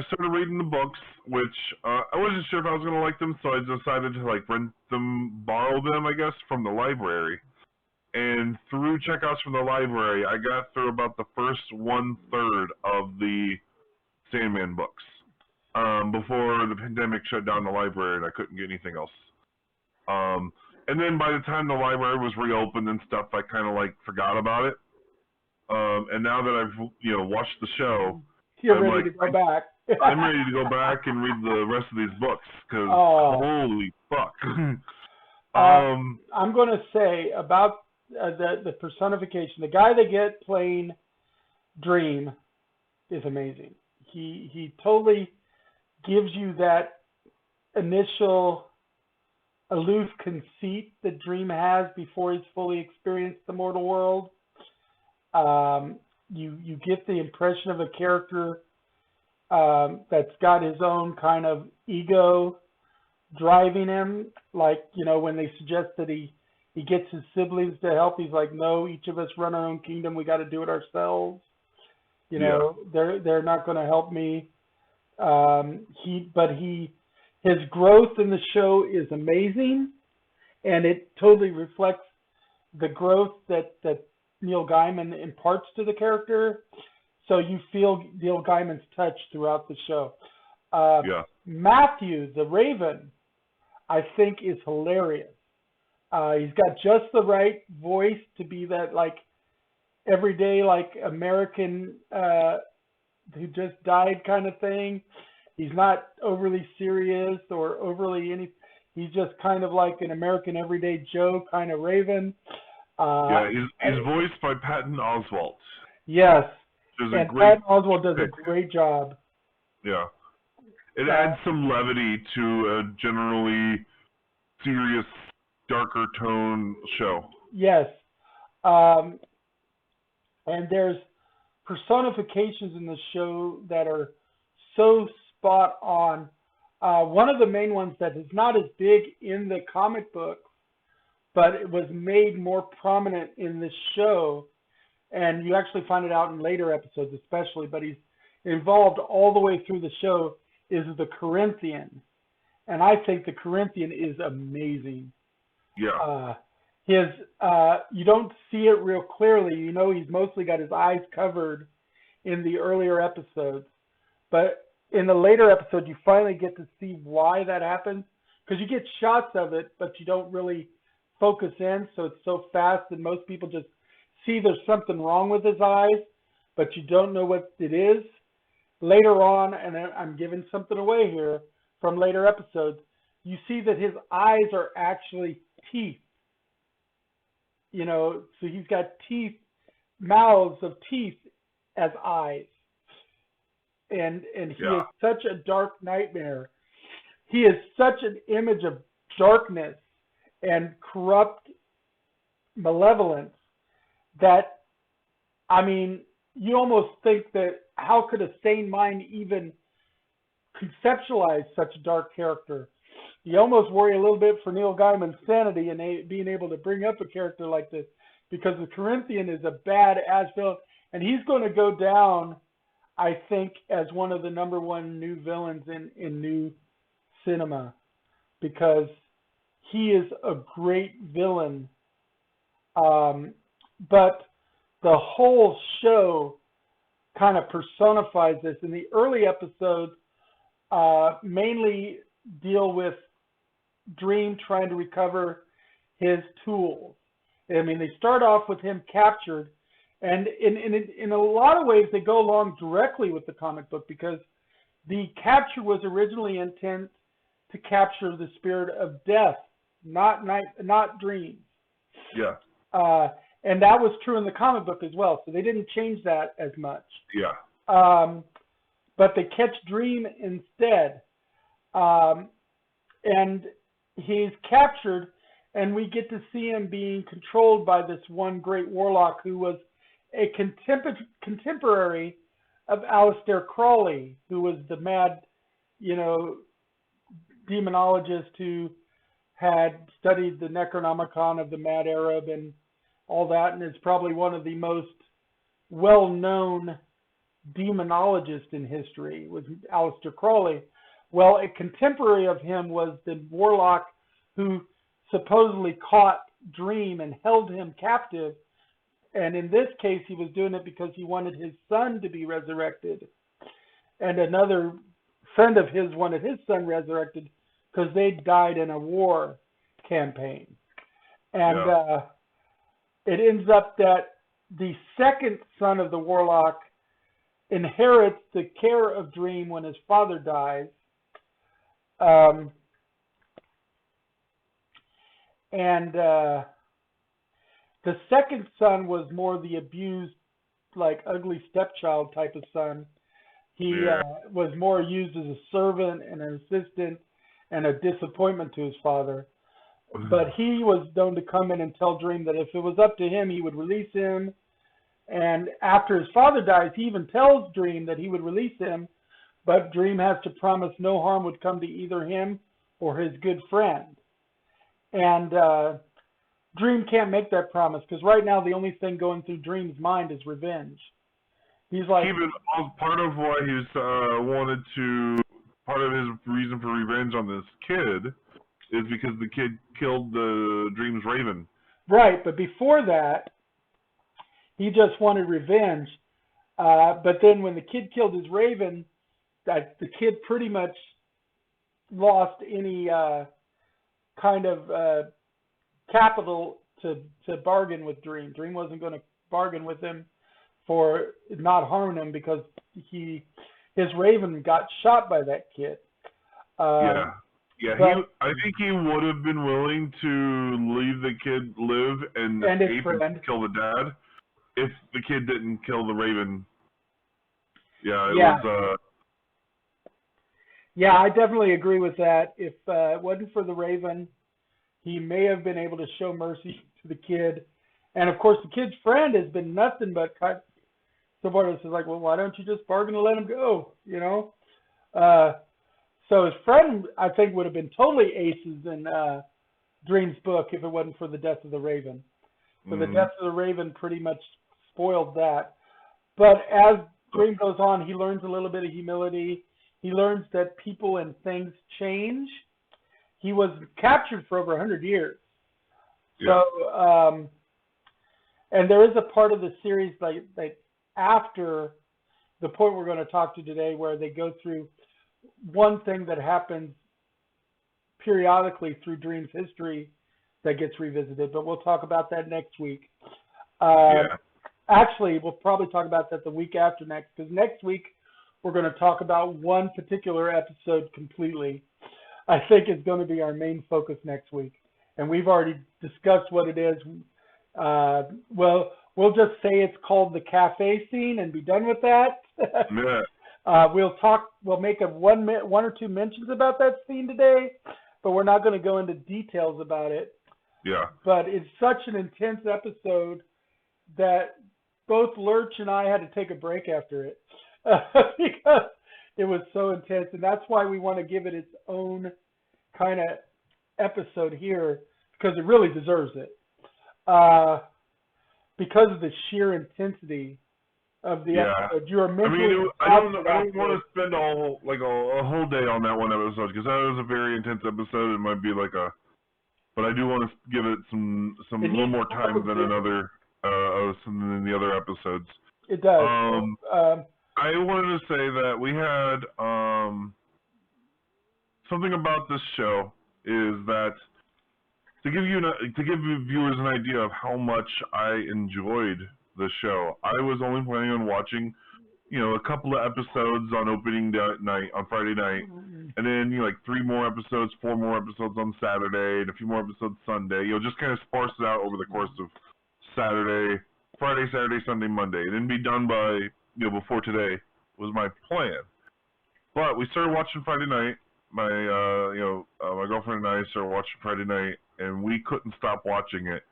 started reading the books, which I wasn't sure if I was gonna like them, so I decided to rent them, borrow them, I guess, from the library. And through checkouts from the library, I got through about the first 1/3 of the Sandman books before the pandemic shut down the library and I couldn't get anything else. And then by the time the library was reopened and stuff, I kind of forgot about it. And now that I've watched the show, you're ready to go back. I'm ready to go back and read the rest of these books because holy fuck. I'm going to say about the personification. The guy they get playing Dream is amazing. He totally gives you that initial aloof conceit that Dream has before he's fully experienced the mortal world. You get the impression of a character that's got his own kind of ego driving him. When they suggest that he gets his siblings to help, he's like, no, each of us run our own kingdom. We got to do it ourselves. They're not going to help me. His growth in the show is amazing, and it totally reflects the growth that Neil Gaiman imparts to the character. So you feel Neil Gaiman's touch throughout the show. Matthew, the Raven, I think is hilarious. He's got just the right voice to be that like everyday like American who just died kind of thing. He's not overly serious or overly any. He's just kind of like an American everyday Joe kind of Raven. He's voiced by Patton Oswalt. Yes, and Patton Oswalt does a great job. Yeah, it adds some levity to a generally serious, darker tone show. Yes, and there's personifications in the show that are so spot on. One of the main ones that is not as big in the comic book, but it was made more prominent in the show, and you actually find it out in later episodes especially, but he's involved all the way through the show, is the Corinthian. And I think the Corinthian is amazing. Yeah. You don't see it real clearly. You know, he's mostly got his eyes covered in the earlier episodes. But in the later episode, you finally get to see why that happens. Because you get shots of it, but you don't really focus in. So it's so fast that most people just see there's something wrong with his eyes, but you don't know what it is. Later on, and I'm giving something away here from later episodes, you see that his eyes are actually teeth. You know, so he's got teeth, mouths of teeth as eyes. And he is such a dark nightmare. He is such an image of darkness and corrupt malevolence that, I mean, you almost think that how could a sane mind even conceptualize such a dark character? You almost worry a little bit for Neil Gaiman's sanity and being able to bring up a character like this, because the Corinthian is a bad-ass villain, and he's going to go down, I think, as one of the #1 new villains in new cinema, because he is a great villain. But the whole show kind of personifies this. In the early episodes, mainly deal with Dream trying to recover his tools. I mean, they start off with him captured, and in a lot of ways they go along directly with the comic book, because the capture was originally intent to capture the spirit of death, not dreams. Yeah. And that was true in the comic book as well, so they didn't change that as much. Yeah. But they catch Dream instead. And he's captured, and we get to see him being controlled by this one great warlock who was a contemporary of Aleister Crowley, who was the mad, demonologist who had studied the Necronomicon of the Mad Arab and all that, and is probably one of the most well-known demonologists in history, was Aleister Crowley. Well, a contemporary of him was the warlock who supposedly caught Dream and held him captive. And in this case, he was doing it because he wanted his son to be resurrected. And another friend of his wanted his son resurrected because they died in a war campaign. And it ends up that the second son of the warlock inherits the care of Dream when his father dies. The second son was more the abused, like ugly stepchild type of son. He was more used as a servant and an assistant and a disappointment to his father. But he was known to come in and tell Dream that if it was up to him, he would release him. And after his father dies, he even tells Dream that he would release him, but Dream has to promise no harm would come to either him or his good friend. And Dream can't make that promise, because right now the only thing going through Dream's mind is revenge. He's like, even part of why he's part of his reason for revenge on this kid is because the kid killed the Dream's Raven. Right, but before that, he just wanted revenge. But then when the kid killed his raven, that the kid pretty much lost any kind of capital to bargain with Dream. Dream wasn't going to bargain with him for not harming him because his raven got shot by that kid. I think he would have been willing to leave the kid live and escape and kill the dad if the kid didn't kill the raven. Yeah, I definitely agree with that. If it wasn't for the raven, he may have been able to show mercy to the kid. And of course, the kid's friend has been nothing but so far. It's like, well, why don't you just bargain to let him go? You know. So his friend, I think, would have been totally aces in Dream's book if it wasn't for the death of the raven. So the death of the raven pretty much spoiled that. But as Dream goes on, he learns a little bit of humility. He learns that people and things change. He was captured for over 100 years. So, and there is a part of the series like after the point we're going to talk to today where they go through one thing that happens periodically through Dream's history that gets revisited, but we'll talk about that next week. Actually, we'll probably talk about that the week after next, because next week we're going to talk about one particular episode completely. I think it's going to be our main focus next week, and we've already discussed what it is. Well, we'll just say it's called the cafe scene and be done with that. We'll make one or two mentions about that scene today, but we're not going to go into details about it. But it's such an intense episode that both Lurch and I had to take a break after it because it was so intense, and that's why we want to give it its own kind of episode here, because it really deserves it. Because of the sheer intensity of the episode. You are mentally. I don't want to spend a whole day on that one episode, because that was a very intense episode. It might be but I do want to give it some little more time than than the other episodes. It does. I wanted to say that we had something about this show is that to give viewers an idea of how much I enjoyed the show. I was only planning on watching, a couple of episodes on opening night, on Friday night, and then, 3 more episodes, 4 more episodes on Saturday, and a few more episodes Sunday. Just kind of sparse it out over the course of Friday, Saturday, Sunday, Monday, and then be done by, before today was my plan. But we started watching Friday night. My girlfriend and I started watching Friday night, and we couldn't stop watching it.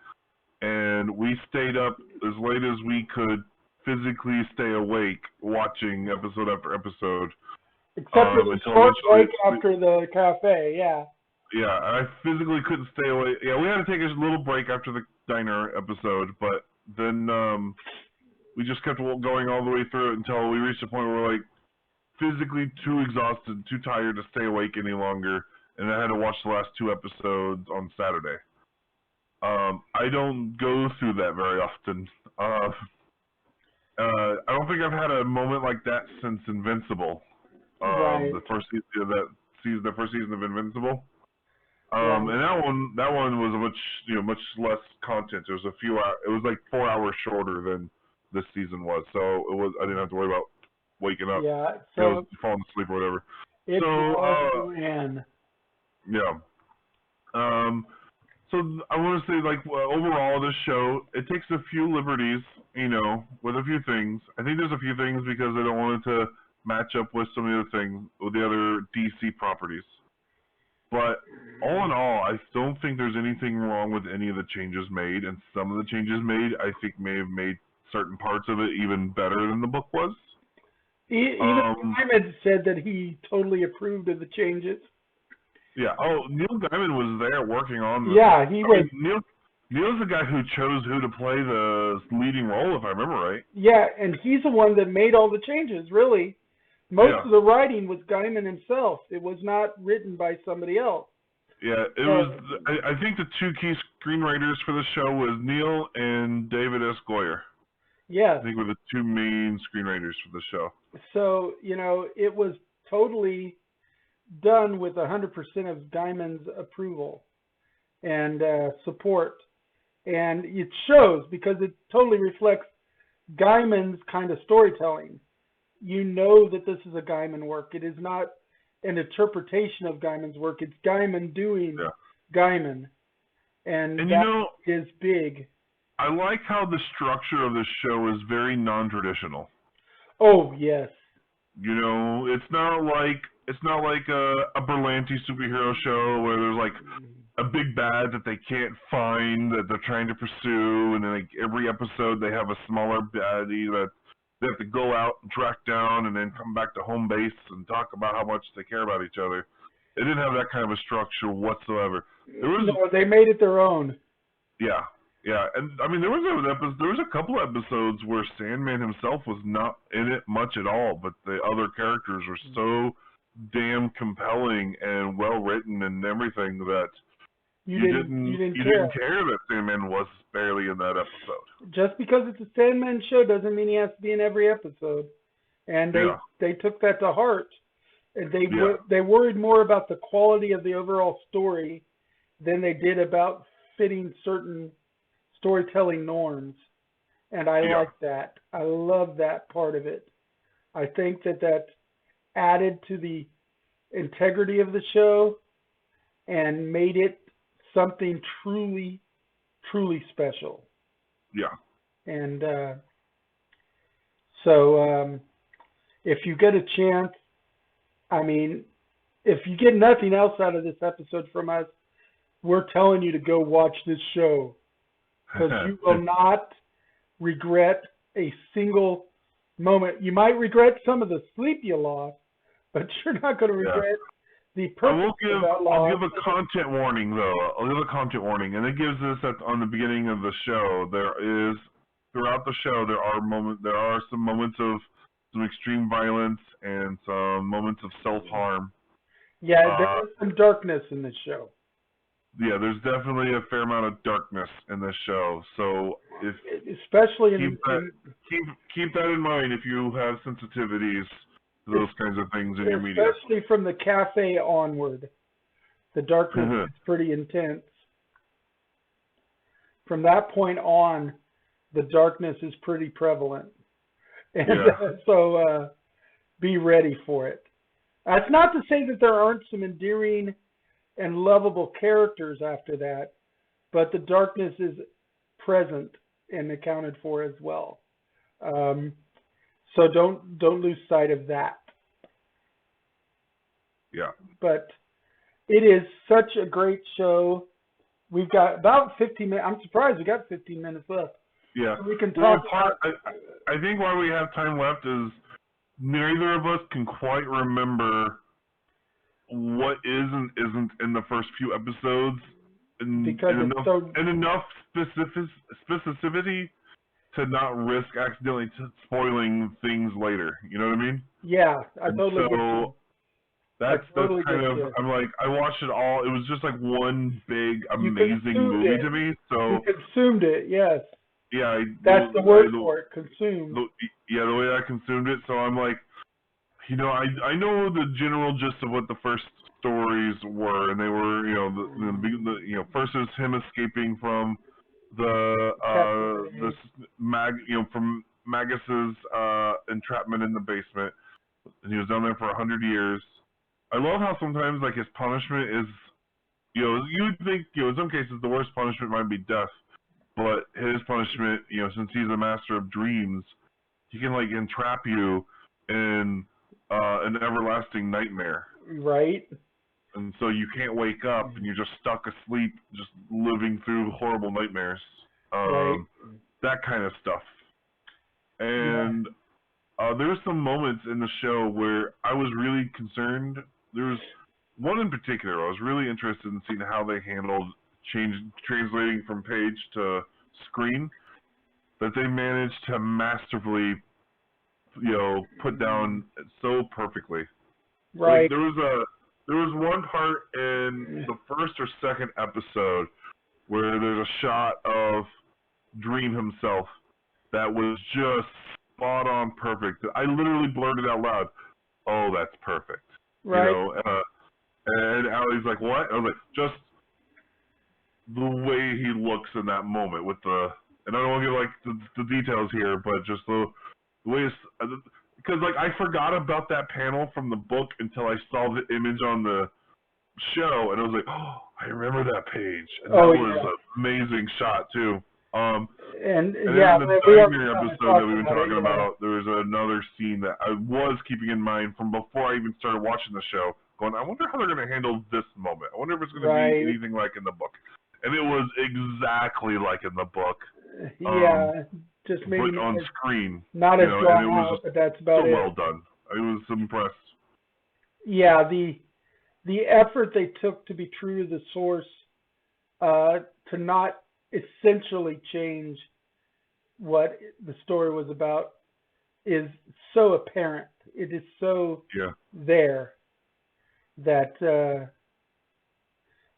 And we stayed up as late as we could physically stay awake watching episode after episode. Except for the short break after the cafe, Yeah, I physically couldn't stay awake. Yeah, we had to take a little break after the diner episode, but then we just kept going all the way through it until we reached a point where we're physically too exhausted, too tired to stay awake any longer, and I had to watch the last 2 episodes on Saturday. I don't go through that very often. I don't think I've had a moment like that since Invincible. The first season of Invincible. And that one was much less content. It was it was 4 hours shorter than this season was. So I didn't have to worry about waking up. Yeah. So falling asleep or whatever. So I want to say, overall, this show, it takes a few liberties, with a few things. I think there's a few things because I don't want it to match up with some of the other things, with the other DC properties. But all in all, I don't think there's anything wrong with any of the changes made, and some of the changes made, I think, may have made certain parts of it even better than the book was. Even Gaiman said that he totally approved of the changes. Yeah. Oh, Neil Gaiman was there working on this. Yeah, he was. Neil's the guy who chose who to play the leading role, if I remember right. Yeah, and he's the one that made all the changes, really. Most of the writing was Gaiman himself. It was not written by somebody else. Yeah, it was. I think the two key screenwriters for the show was Neil and David S. Goyer. Yes. I think were the two main screenwriters for the show. So, it was totally done with 100% of Gaiman's approval and support. And it shows because it totally reflects Gaiman's kind of storytelling. You know that this is a Gaiman work. It is not an interpretation of Gaiman's work. It's Gaiman doing Gaiman. And that is big. I like how the structure of the show is very non-traditional. Oh, yes. It's not like a Berlanti superhero show where there's like a big bad that they can't find that they're trying to pursue, and then like every episode they have a smaller baddie that they have to go out and track down and then come back to home base and talk about how much they care about each other. It didn't have that kind of a structure whatsoever. They made it their own. Yeah. Yeah, and I mean there was a couple episodes where Sandman himself was not in it much at all, but the other characters were so damn compelling and well written and everything that you didn't care that Sandman was barely in that episode. Just because it's a Sandman show doesn't mean he has to be in every episode, and they took that to heart. And they worried more about the quality of the overall story than they did about fitting certain storytelling norms, and I like that. I love that part of it. I think that added to the integrity of the show and made it something truly, truly special. Yeah. And so if you get a chance, I mean, if you get nothing else out of this episode from us, we're telling you to go watch this show. Because you will not regret a single moment. You might regret some of the sleep you lost, but you're not going to regret the purpose of that loss. I'll give a content warning, though. I'll give a content warning, and it gives this on the beginning of the show. Throughout the show, there are some moments of some extreme violence and some moments of self-harm. Yeah, there is some darkness in this show. Yeah, there's definitely a fair amount of darkness in this show. So keep that in mind if you have sensitivities to those kinds of things in your media. Especially from the cafe onward, the darkness is pretty intense. From that point on, the darkness is pretty prevalent, and so be ready for it. That's not to say that there aren't some endearing and lovable characters after that, but the darkness is present and accounted for as well. So don't lose sight of that. Yeah. But it is such a great show. We've got about 15 minutes. I'm surprised we got 15 minutes left. Yeah. So we can talk. I think why we have time left is neither of us can quite remember what is and isn't in the first few episodes, and enough specificity to not risk accidentally spoiling things later. You know what I mean? Yeah, I totally get you. That's kind of. I'm like, I watched it all. It was just like one big amazing movie to me. So you consumed it, yes. Yeah, that's the word for it. Consumed. The way I consumed it. So I'm like, I know the general gist of what the first stories were, and they were, first is him escaping from from Magus's entrapment in the basement, and he was down there for 100 years. I love how sometimes like his punishment is, you would think, in some cases the worst punishment might be death, but his punishment, since he's a master of dreams, he can like entrap you in an everlasting nightmare. Right. And so you can't wake up, and you're just stuck asleep, just living through horrible nightmares. Right. That kind of stuff. And there's some moments in the show where I was really concerned. There was one in particular I was really interested in seeing how they handled translating from page to screen, that they managed to masterfully put down so perfectly. Right. Like, There was one part in the first or second episode where there's a shot of Dream himself that was just spot on perfect. I literally blurted out loud, "Oh, that's perfect." Right. You know, and Allie's like, "What?" I was like, "Just the way he looks in that moment with the," and I don't want to give like the details here, but just the way it's, because like I forgot about that panel from the book until I saw the image on the show, and I was like, "Oh, I remember that page," and that was an amazing shot too. And then yeah, in the diner episode that we've been talking about, there was another scene that I was keeping in mind from before I even started watching the show, going, I wonder how they're going to handle this moment. I wonder if it's going to be anything like in the book. And it was exactly like in the book. Just maybe but on screen. Not as drawn out, but that's about so it. well done. I was impressed. Yeah, the effort they took to be true to the source, to not essentially change what the story was about, is so apparent. It is so there that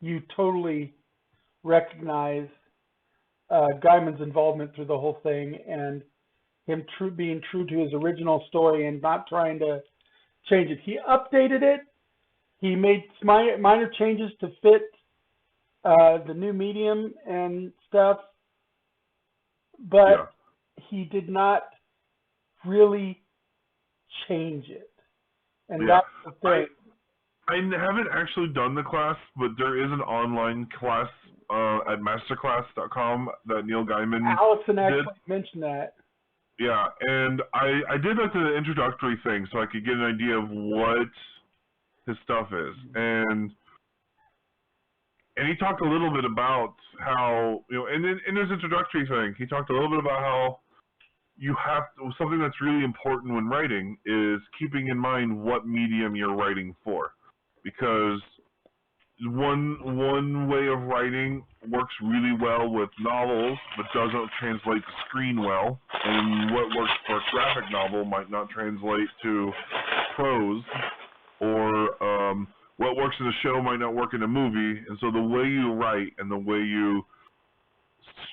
you totally recognize Gaiman's involvement through the whole thing, and him being true to his original story and not trying to change it. He updated it. He made minor changes to fit the new medium and stuff, but he did not really change it. And that's the thing. I haven't actually done the class, but there is an online class at masterclass.com that Neil Gaiman Allison actually mentioned that. Yeah, and I did like the introductory thing so I could get an idea of what his stuff is. And he talked a little bit about how, and in his introductory thing, he talked a little bit about how you have to, something that's really important when writing is keeping in mind what medium you're writing for. Because one way of writing works really well with novels, but doesn't translate to screen well, and what works for a graphic novel might not translate to prose, or what works in a show might not work in a movie. And so the way you write and the way you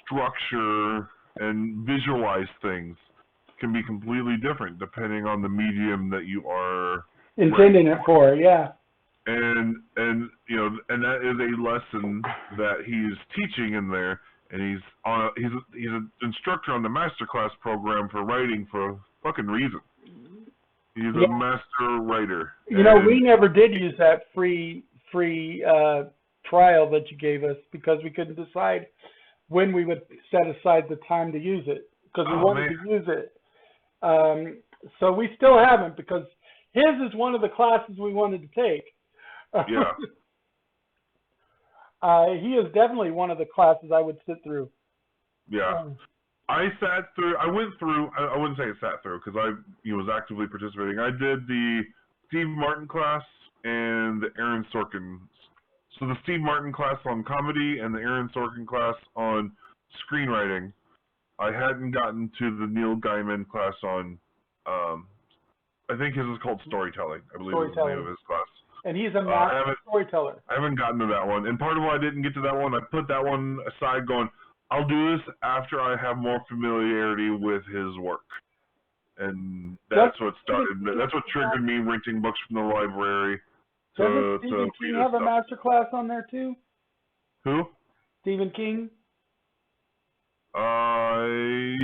structure and visualize things can be completely different depending on the medium that you are intending it for. And that is a lesson that he's teaching in there, and he's an instructor on the masterclass program for writing for a fucking reason. He's a master writer. We never did use that free trial that you gave us because we couldn't decide when we would set aside the time to use it because we wanted to use it. So we still haven't, because his is one of the classes we wanted to take. Yeah. He is definitely one of the classes I would sit through. Yeah. I went through, I wouldn't say I sat through because I was actively participating. I did the Steve Martin class and the Aaron Sorkin. So the Steve Martin class on comedy and the Aaron Sorkin class on screenwriting. I hadn't gotten to the Neil Gaiman class on, I think his is called storytelling, I believe is the name of his class. And he's a master storyteller. I haven't gotten to that one. And part of why I didn't get to that one, I put that one aside going, I'll do this after I have more familiarity with his work. And that's what started. That's what triggered me renting books from the library. Doesn't Stephen King have a master class on there too? Who? Stephen King? I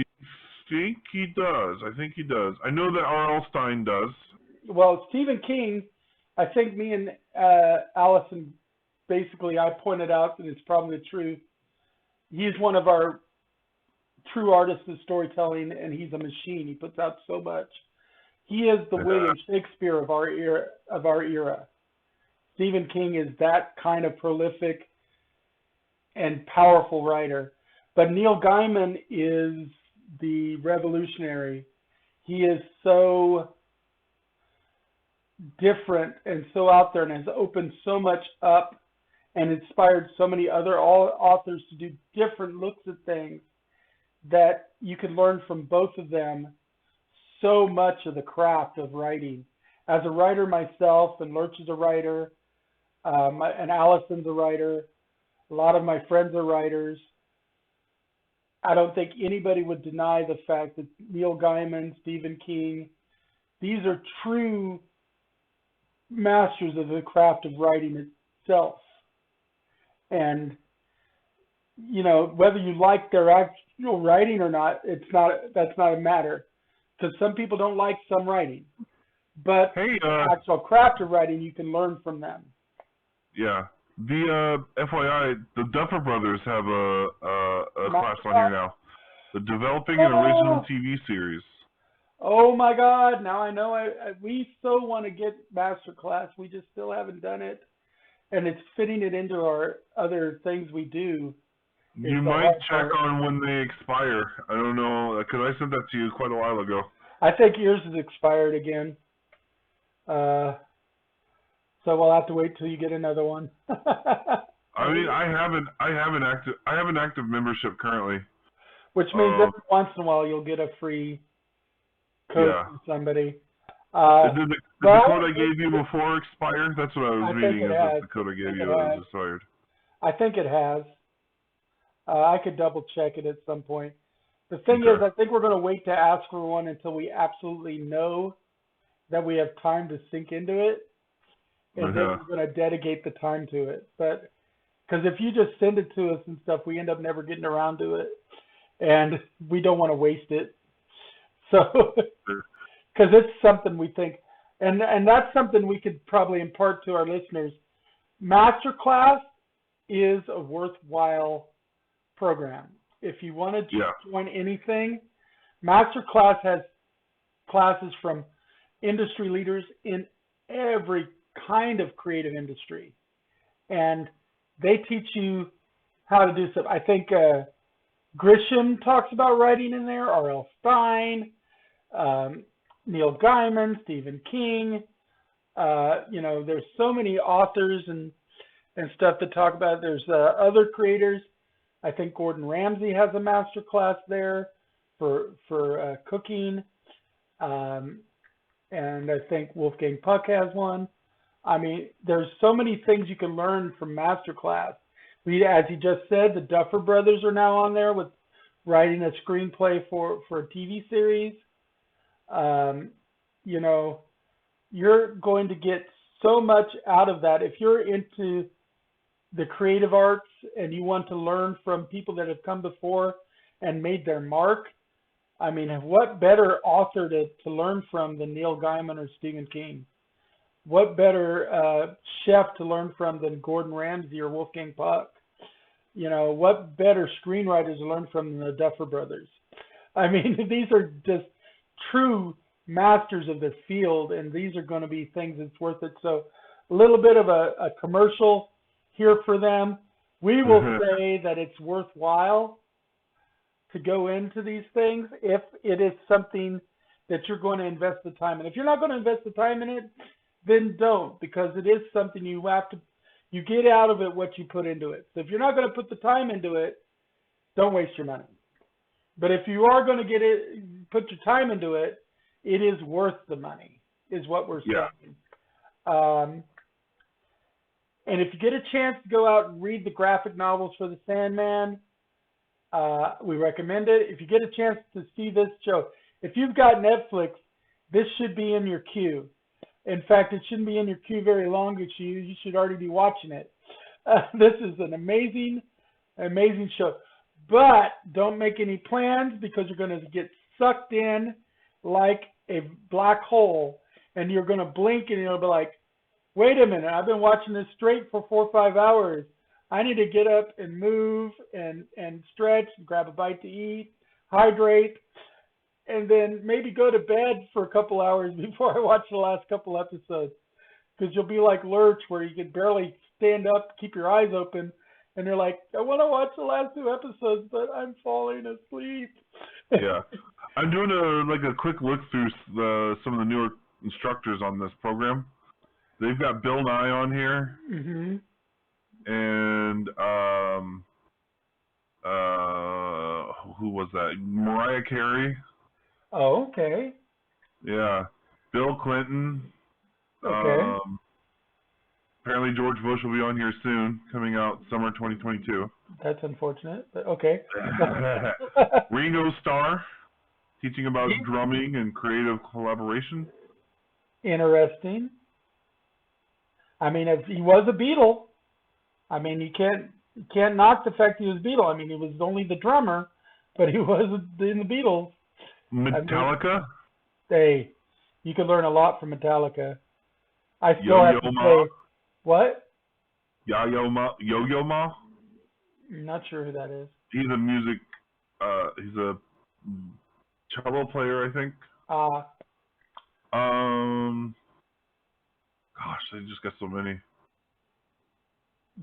think he does. I know that R.L. Stine does. Well, Stephen King, I think me and Allison, basically, I pointed out that it's probably the truth. He's one of our true artists of storytelling, and he's a machine. He puts out so much. He is the William Shakespeare of our era. Stephen King is that kind of prolific and powerful writer. But Neil Gaiman is the revolutionary. He is so different and so out there and has opened so much up and inspired so many other authors to do different looks at things that you could learn from both of them so much of the craft of writing. As a writer myself, and Lurch is a writer, And Allison's a writer. A lot of my friends are writers. I don't think anybody would deny the fact that Neil Gaiman, Stephen King, these are true masters of the craft of writing itself. And, you know, whether you like their actual writing or not, that's not a matter. Because some people don't like some writing. But the actual craft of writing, you can learn from them. Yeah. The FYI, the Duffer Brothers have a class on here now. The Developing an Original TV Series. Oh my God! Now I know. We so want to get master class. We just still haven't done it, and it's fitting it into our other things we do. You might check on when they expire. I don't know, because I sent that to you quite a while ago. I think yours is expired again. So we'll have to wait till you get another one. I mean, I have an active membership currently. Which means every once in a while you'll get a free code from somebody. Did the code I gave you before expire? That's what I was reading. The code I gave you was expired. I think it has. I could double check it at some point. The thing is, I think we're going to wait to ask for one until we absolutely know that we have time to sink into it. And then we're going to dedicate the time to it. But because if you just send it to us and stuff, we end up never getting around to it. And we don't want to waste it. So, because it's something we think, and that's something we could probably impart to our listeners. Masterclass is a worthwhile program. If you want to join anything, Masterclass has classes from industry leaders in every kind of creative industry. And they teach you how to do stuff. I think Grisham talks about writing in there, R.L. Stine, Neil Gaiman, Stephen King. You know, there's so many authors and stuff to talk about. There's other creators. I think Gordon Ramsay has a master class there for cooking. And I think Wolfgang Puck has one. I mean, there's so many things you can learn from masterclass. As he just said, the Duffer Brothers are now on there with writing a screenplay for a TV series. You know, you're going to get so much out of that. If you're into the creative arts and you want to learn from people that have come before and made their mark, I mean, what better author to learn from than Neil Gaiman or Stephen King? What better chef to learn from than Gordon Ramsay or Wolfgang Puck? You know, what better screenwriters to learn from than the Duffer Brothers? I mean, these are just true masters of their field, and these are going to be things that's worth it. So a little bit of a commercial here for them. We will say that it's worthwhile to go into these things if it is something that you're going to invest the time in. If you're not going to invest the time in it, then don't, because it is something you get out of it what you put into it. So if you're not going to put the time into it, don't waste your money. But if you are going to put your time into it, it is worth the money, is what we're saying. And if you get a chance to go out and read the graphic novels for the Sandman, we recommend it. If you get a chance to see this show, if you've got Netflix, this should be in your queue. In fact, it shouldn't be in your queue very long. You should already be watching it. This is an amazing, amazing show. But don't make any plans, because you're going to get sucked in like a black hole, and you're going to blink and you'll be like, wait a minute, I've been watching this straight for 4 or 5 hours. I need to get up and move and stretch, and grab a bite to eat, hydrate, and then maybe go to bed for a couple hours before I watch the last couple episodes. Because you'll be like Lurch, where you can barely stand up, keep your eyes open, and you're like, I want to watch the last 2 episodes, but I'm falling asleep. Yeah. I'm doing a quick look through some of the newer instructors on this program. They've got Bill Nye on here. Mm-hmm. And who was that? Mariah Carey. Oh, okay. Yeah. Bill Clinton. Okay. Apparently George Bush will be on here soon, coming out summer 2022. That's unfortunate, but okay. Ringo Starr, teaching about drumming and creative collaboration. Interesting. I mean, if he was a Beatle, I mean, you can't knock the fact he was a Beatle. I mean, he was only the drummer, but he was in the Beatles. Metallica. I mean, hey, you could learn a lot from Metallica. I still have to say, what? Yo-Yo Ma. I'm not sure who that is. He's a cello player, I think. Gosh, they just got so many.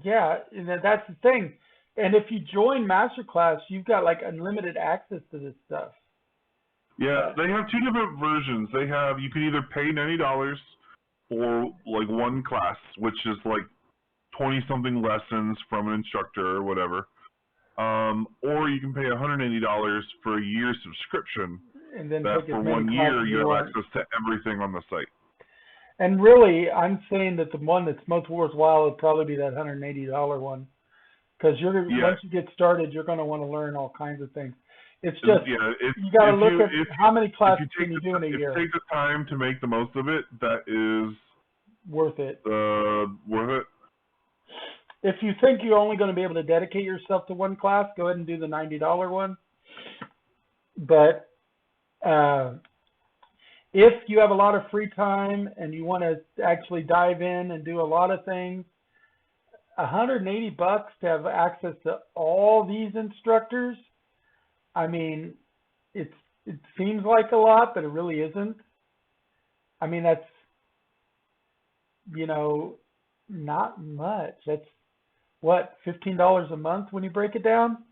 Yeah, that's the thing. And if you join Masterclass, you've got like unlimited access to this stuff. Yeah, they have two different versions. You can either pay $90 for like one class, which is like 20-something lessons from an instructor or whatever. Or you can pay $180 for a year subscription. And then for 1 year you have access to everything on the site. And really, I'm saying that the one that's most worthwhile would probably be that $180 one, because once you get started, you're going to want to learn all kinds of things. It's just you got to look at how many classes can you do in a year. If you take the time to make the most of it, that is worth it. Worth it. If you think you're only going to be able to dedicate yourself to one class, go ahead and do the $90 one. But if you have a lot of free time and you want to actually dive in and do a lot of things, $180 to have access to all these instructors, I mean, it seems like a lot, but it really isn't. I mean, that's, not much. That's what, $15 a month when you break it down?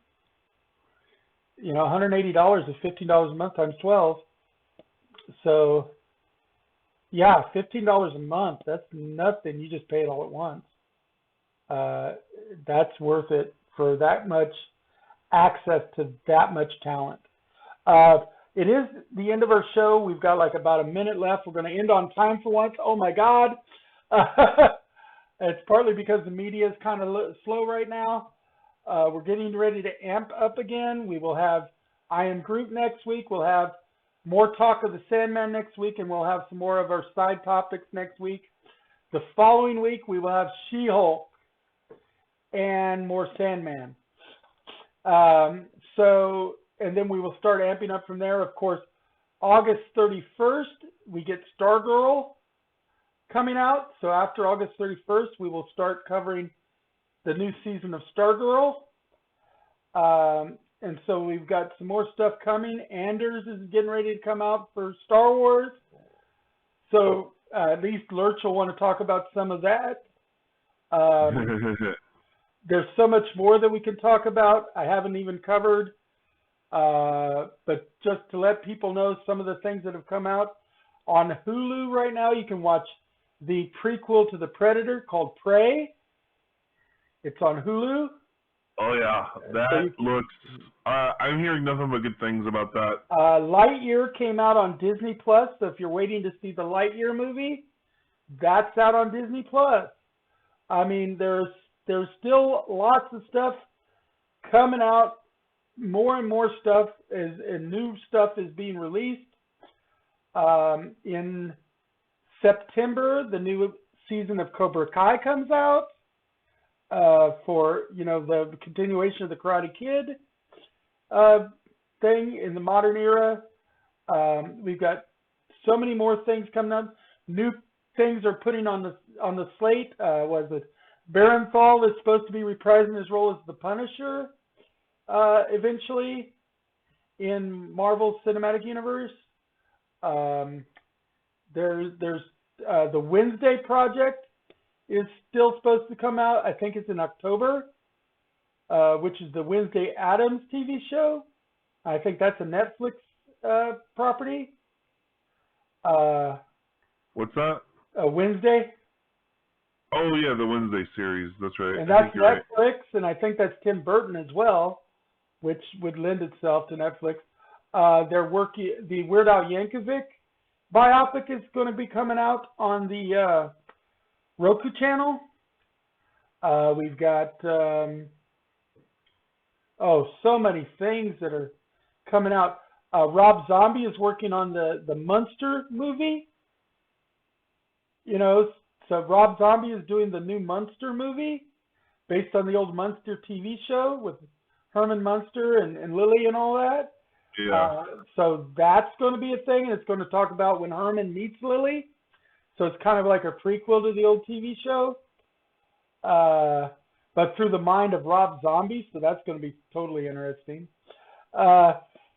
$180 is $15 a month times 12. So, yeah, $15 a month, that's nothing. You just pay it all at once. That's worth it for that much access to that much talent. It is the end of our show. We've got like about a minute left. We're going to end on time for once. Oh, my God. It's partly because the media is kind of slow right now. We're getting ready to amp up again. We will have I Am Groot next week. We'll have more talk of the Sandman next week, and we'll have some more of our side topics next week. The following week, we will have She-Hulk and more Sandman. And then we will start amping up from there. Of course, August 31st, we get Stargirl coming out. So after August 31st, we will start covering the new season of Stargirl. And so we've got some more stuff coming. Anders is getting ready to come out for Star Wars. So at least Lurch will want to talk about some of that. There's so much more that we can talk about. I haven't even covered. But just to let people know some of the things that have come out. On Hulu right now, you can watch the prequel to The Predator called Prey. It's on Hulu. Oh, yeah. That looks... I'm hearing nothing but good things about that. Lightyear came out on Disney+, so if you're waiting to see the Lightyear movie, that's out on Disney+. I mean, there's still lots of stuff coming out. More and more stuff and new stuff is being released. In September, the new season of Cobra Kai comes out. For the continuation of the Karate Kid thing in the modern era. We've got so many more things coming up. New things are putting on the slate. Barenthal is supposed to be reprising his role as the Punisher eventually in Marvel's Cinematic Universe. There's the Wednesday Project is still supposed to come out. I think it's in October, which is the Wednesday Addams TV show. I think that's a Netflix property. What's that? Wednesday. Oh, yeah, the Wednesday series. That's right. And that's Netflix, right. And I think that's Tim Burton as well, which would lend itself to Netflix. The Weird Al Yankovic biopic is going to be coming out on the Roku channel. We've got so many things that are coming out. Rob Zombie is working on the Munster movie. You know, so Rob Zombie is doing the new Munster movie based on the old Munster TV show with Herman Munster and Lily and all that. Yeah. So that's going to be a thing, and it's going to talk about when Herman meets Lily. So it's kind of like a prequel to the old TV show, but through the mind of Rob Zombie. So that's going to be totally interesting.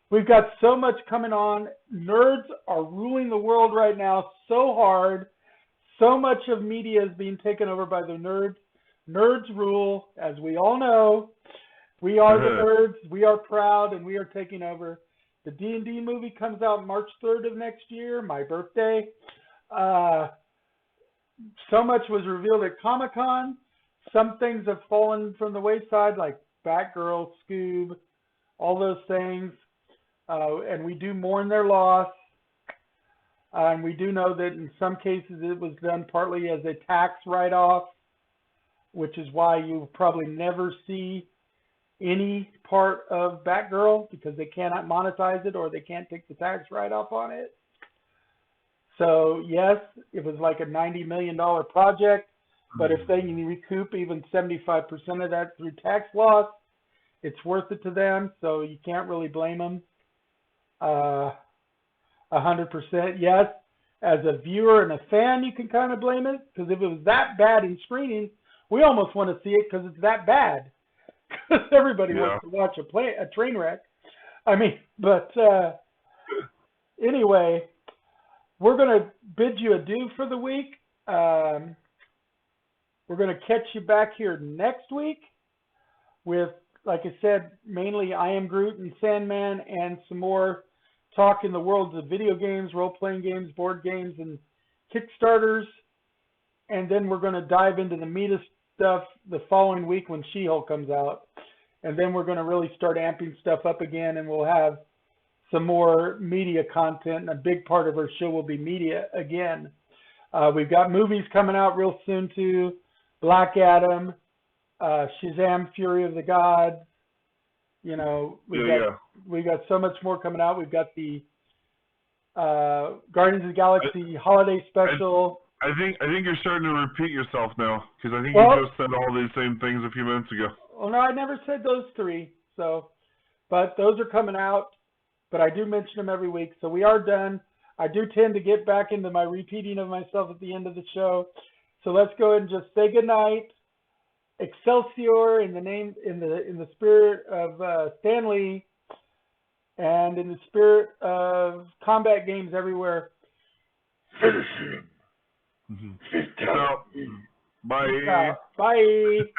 We've got so much coming on. Nerds are ruling the world right now so hard. So much of media is being taken over by the nerds. Nerds rule, as we all know. We are the nerds. We are proud, and we are taking over. The D&D movie comes out March 3rd of next year, my birthday. So much was revealed at Comic-Con. Some things have fallen from the wayside, like Batgirl, Scoob, all those things. And we do mourn their loss. And we do know that in some cases it was done partly as a tax write-off, which is why you probably never see any part of Batgirl because they cannot monetize it or they can't take the tax write-off on it. So yes, it was like a $90 million project, but if they can recoup even 75% of that through tax loss, it's worth it to them. So you can't really blame them. 100%. Yes, as a viewer and a fan, you can kind of blame it because if it was that bad in screening, we almost want to see it because it's that bad. Because everybody wants to watch a train wreck. I mean, but anyway, we're going to bid you adieu for the week. We're going to catch you back here next week with, like I said, mainly I Am Groot and Sandman and some more talk in the worlds of video games, role-playing games, board games, and Kickstarters. And then we're going to dive into the meat of stuff the following week when She-Hulk comes out. And then we're going to really start amping stuff up again, and we'll have some more media content. And a big part of our show will be media again. We've got movies coming out real soon, too. Black Adam, Shazam, Fury of the Gods. You know, we've got so much more coming out. We've got the Guardians of the Galaxy holiday special. I think you're starting to repeat yourself now because I think you just said all these same things a few minutes ago. Well, no, I never said those three. So, but those are coming out. But I do mention them every week. So we are done. I do tend to get back into my repeating of myself at the end of the show. So let's go ahead and just say goodnight. Excelsior in the spirit of Stan Lee and in the spirit of combat games everywhere. Finish him. So, bye. Bye.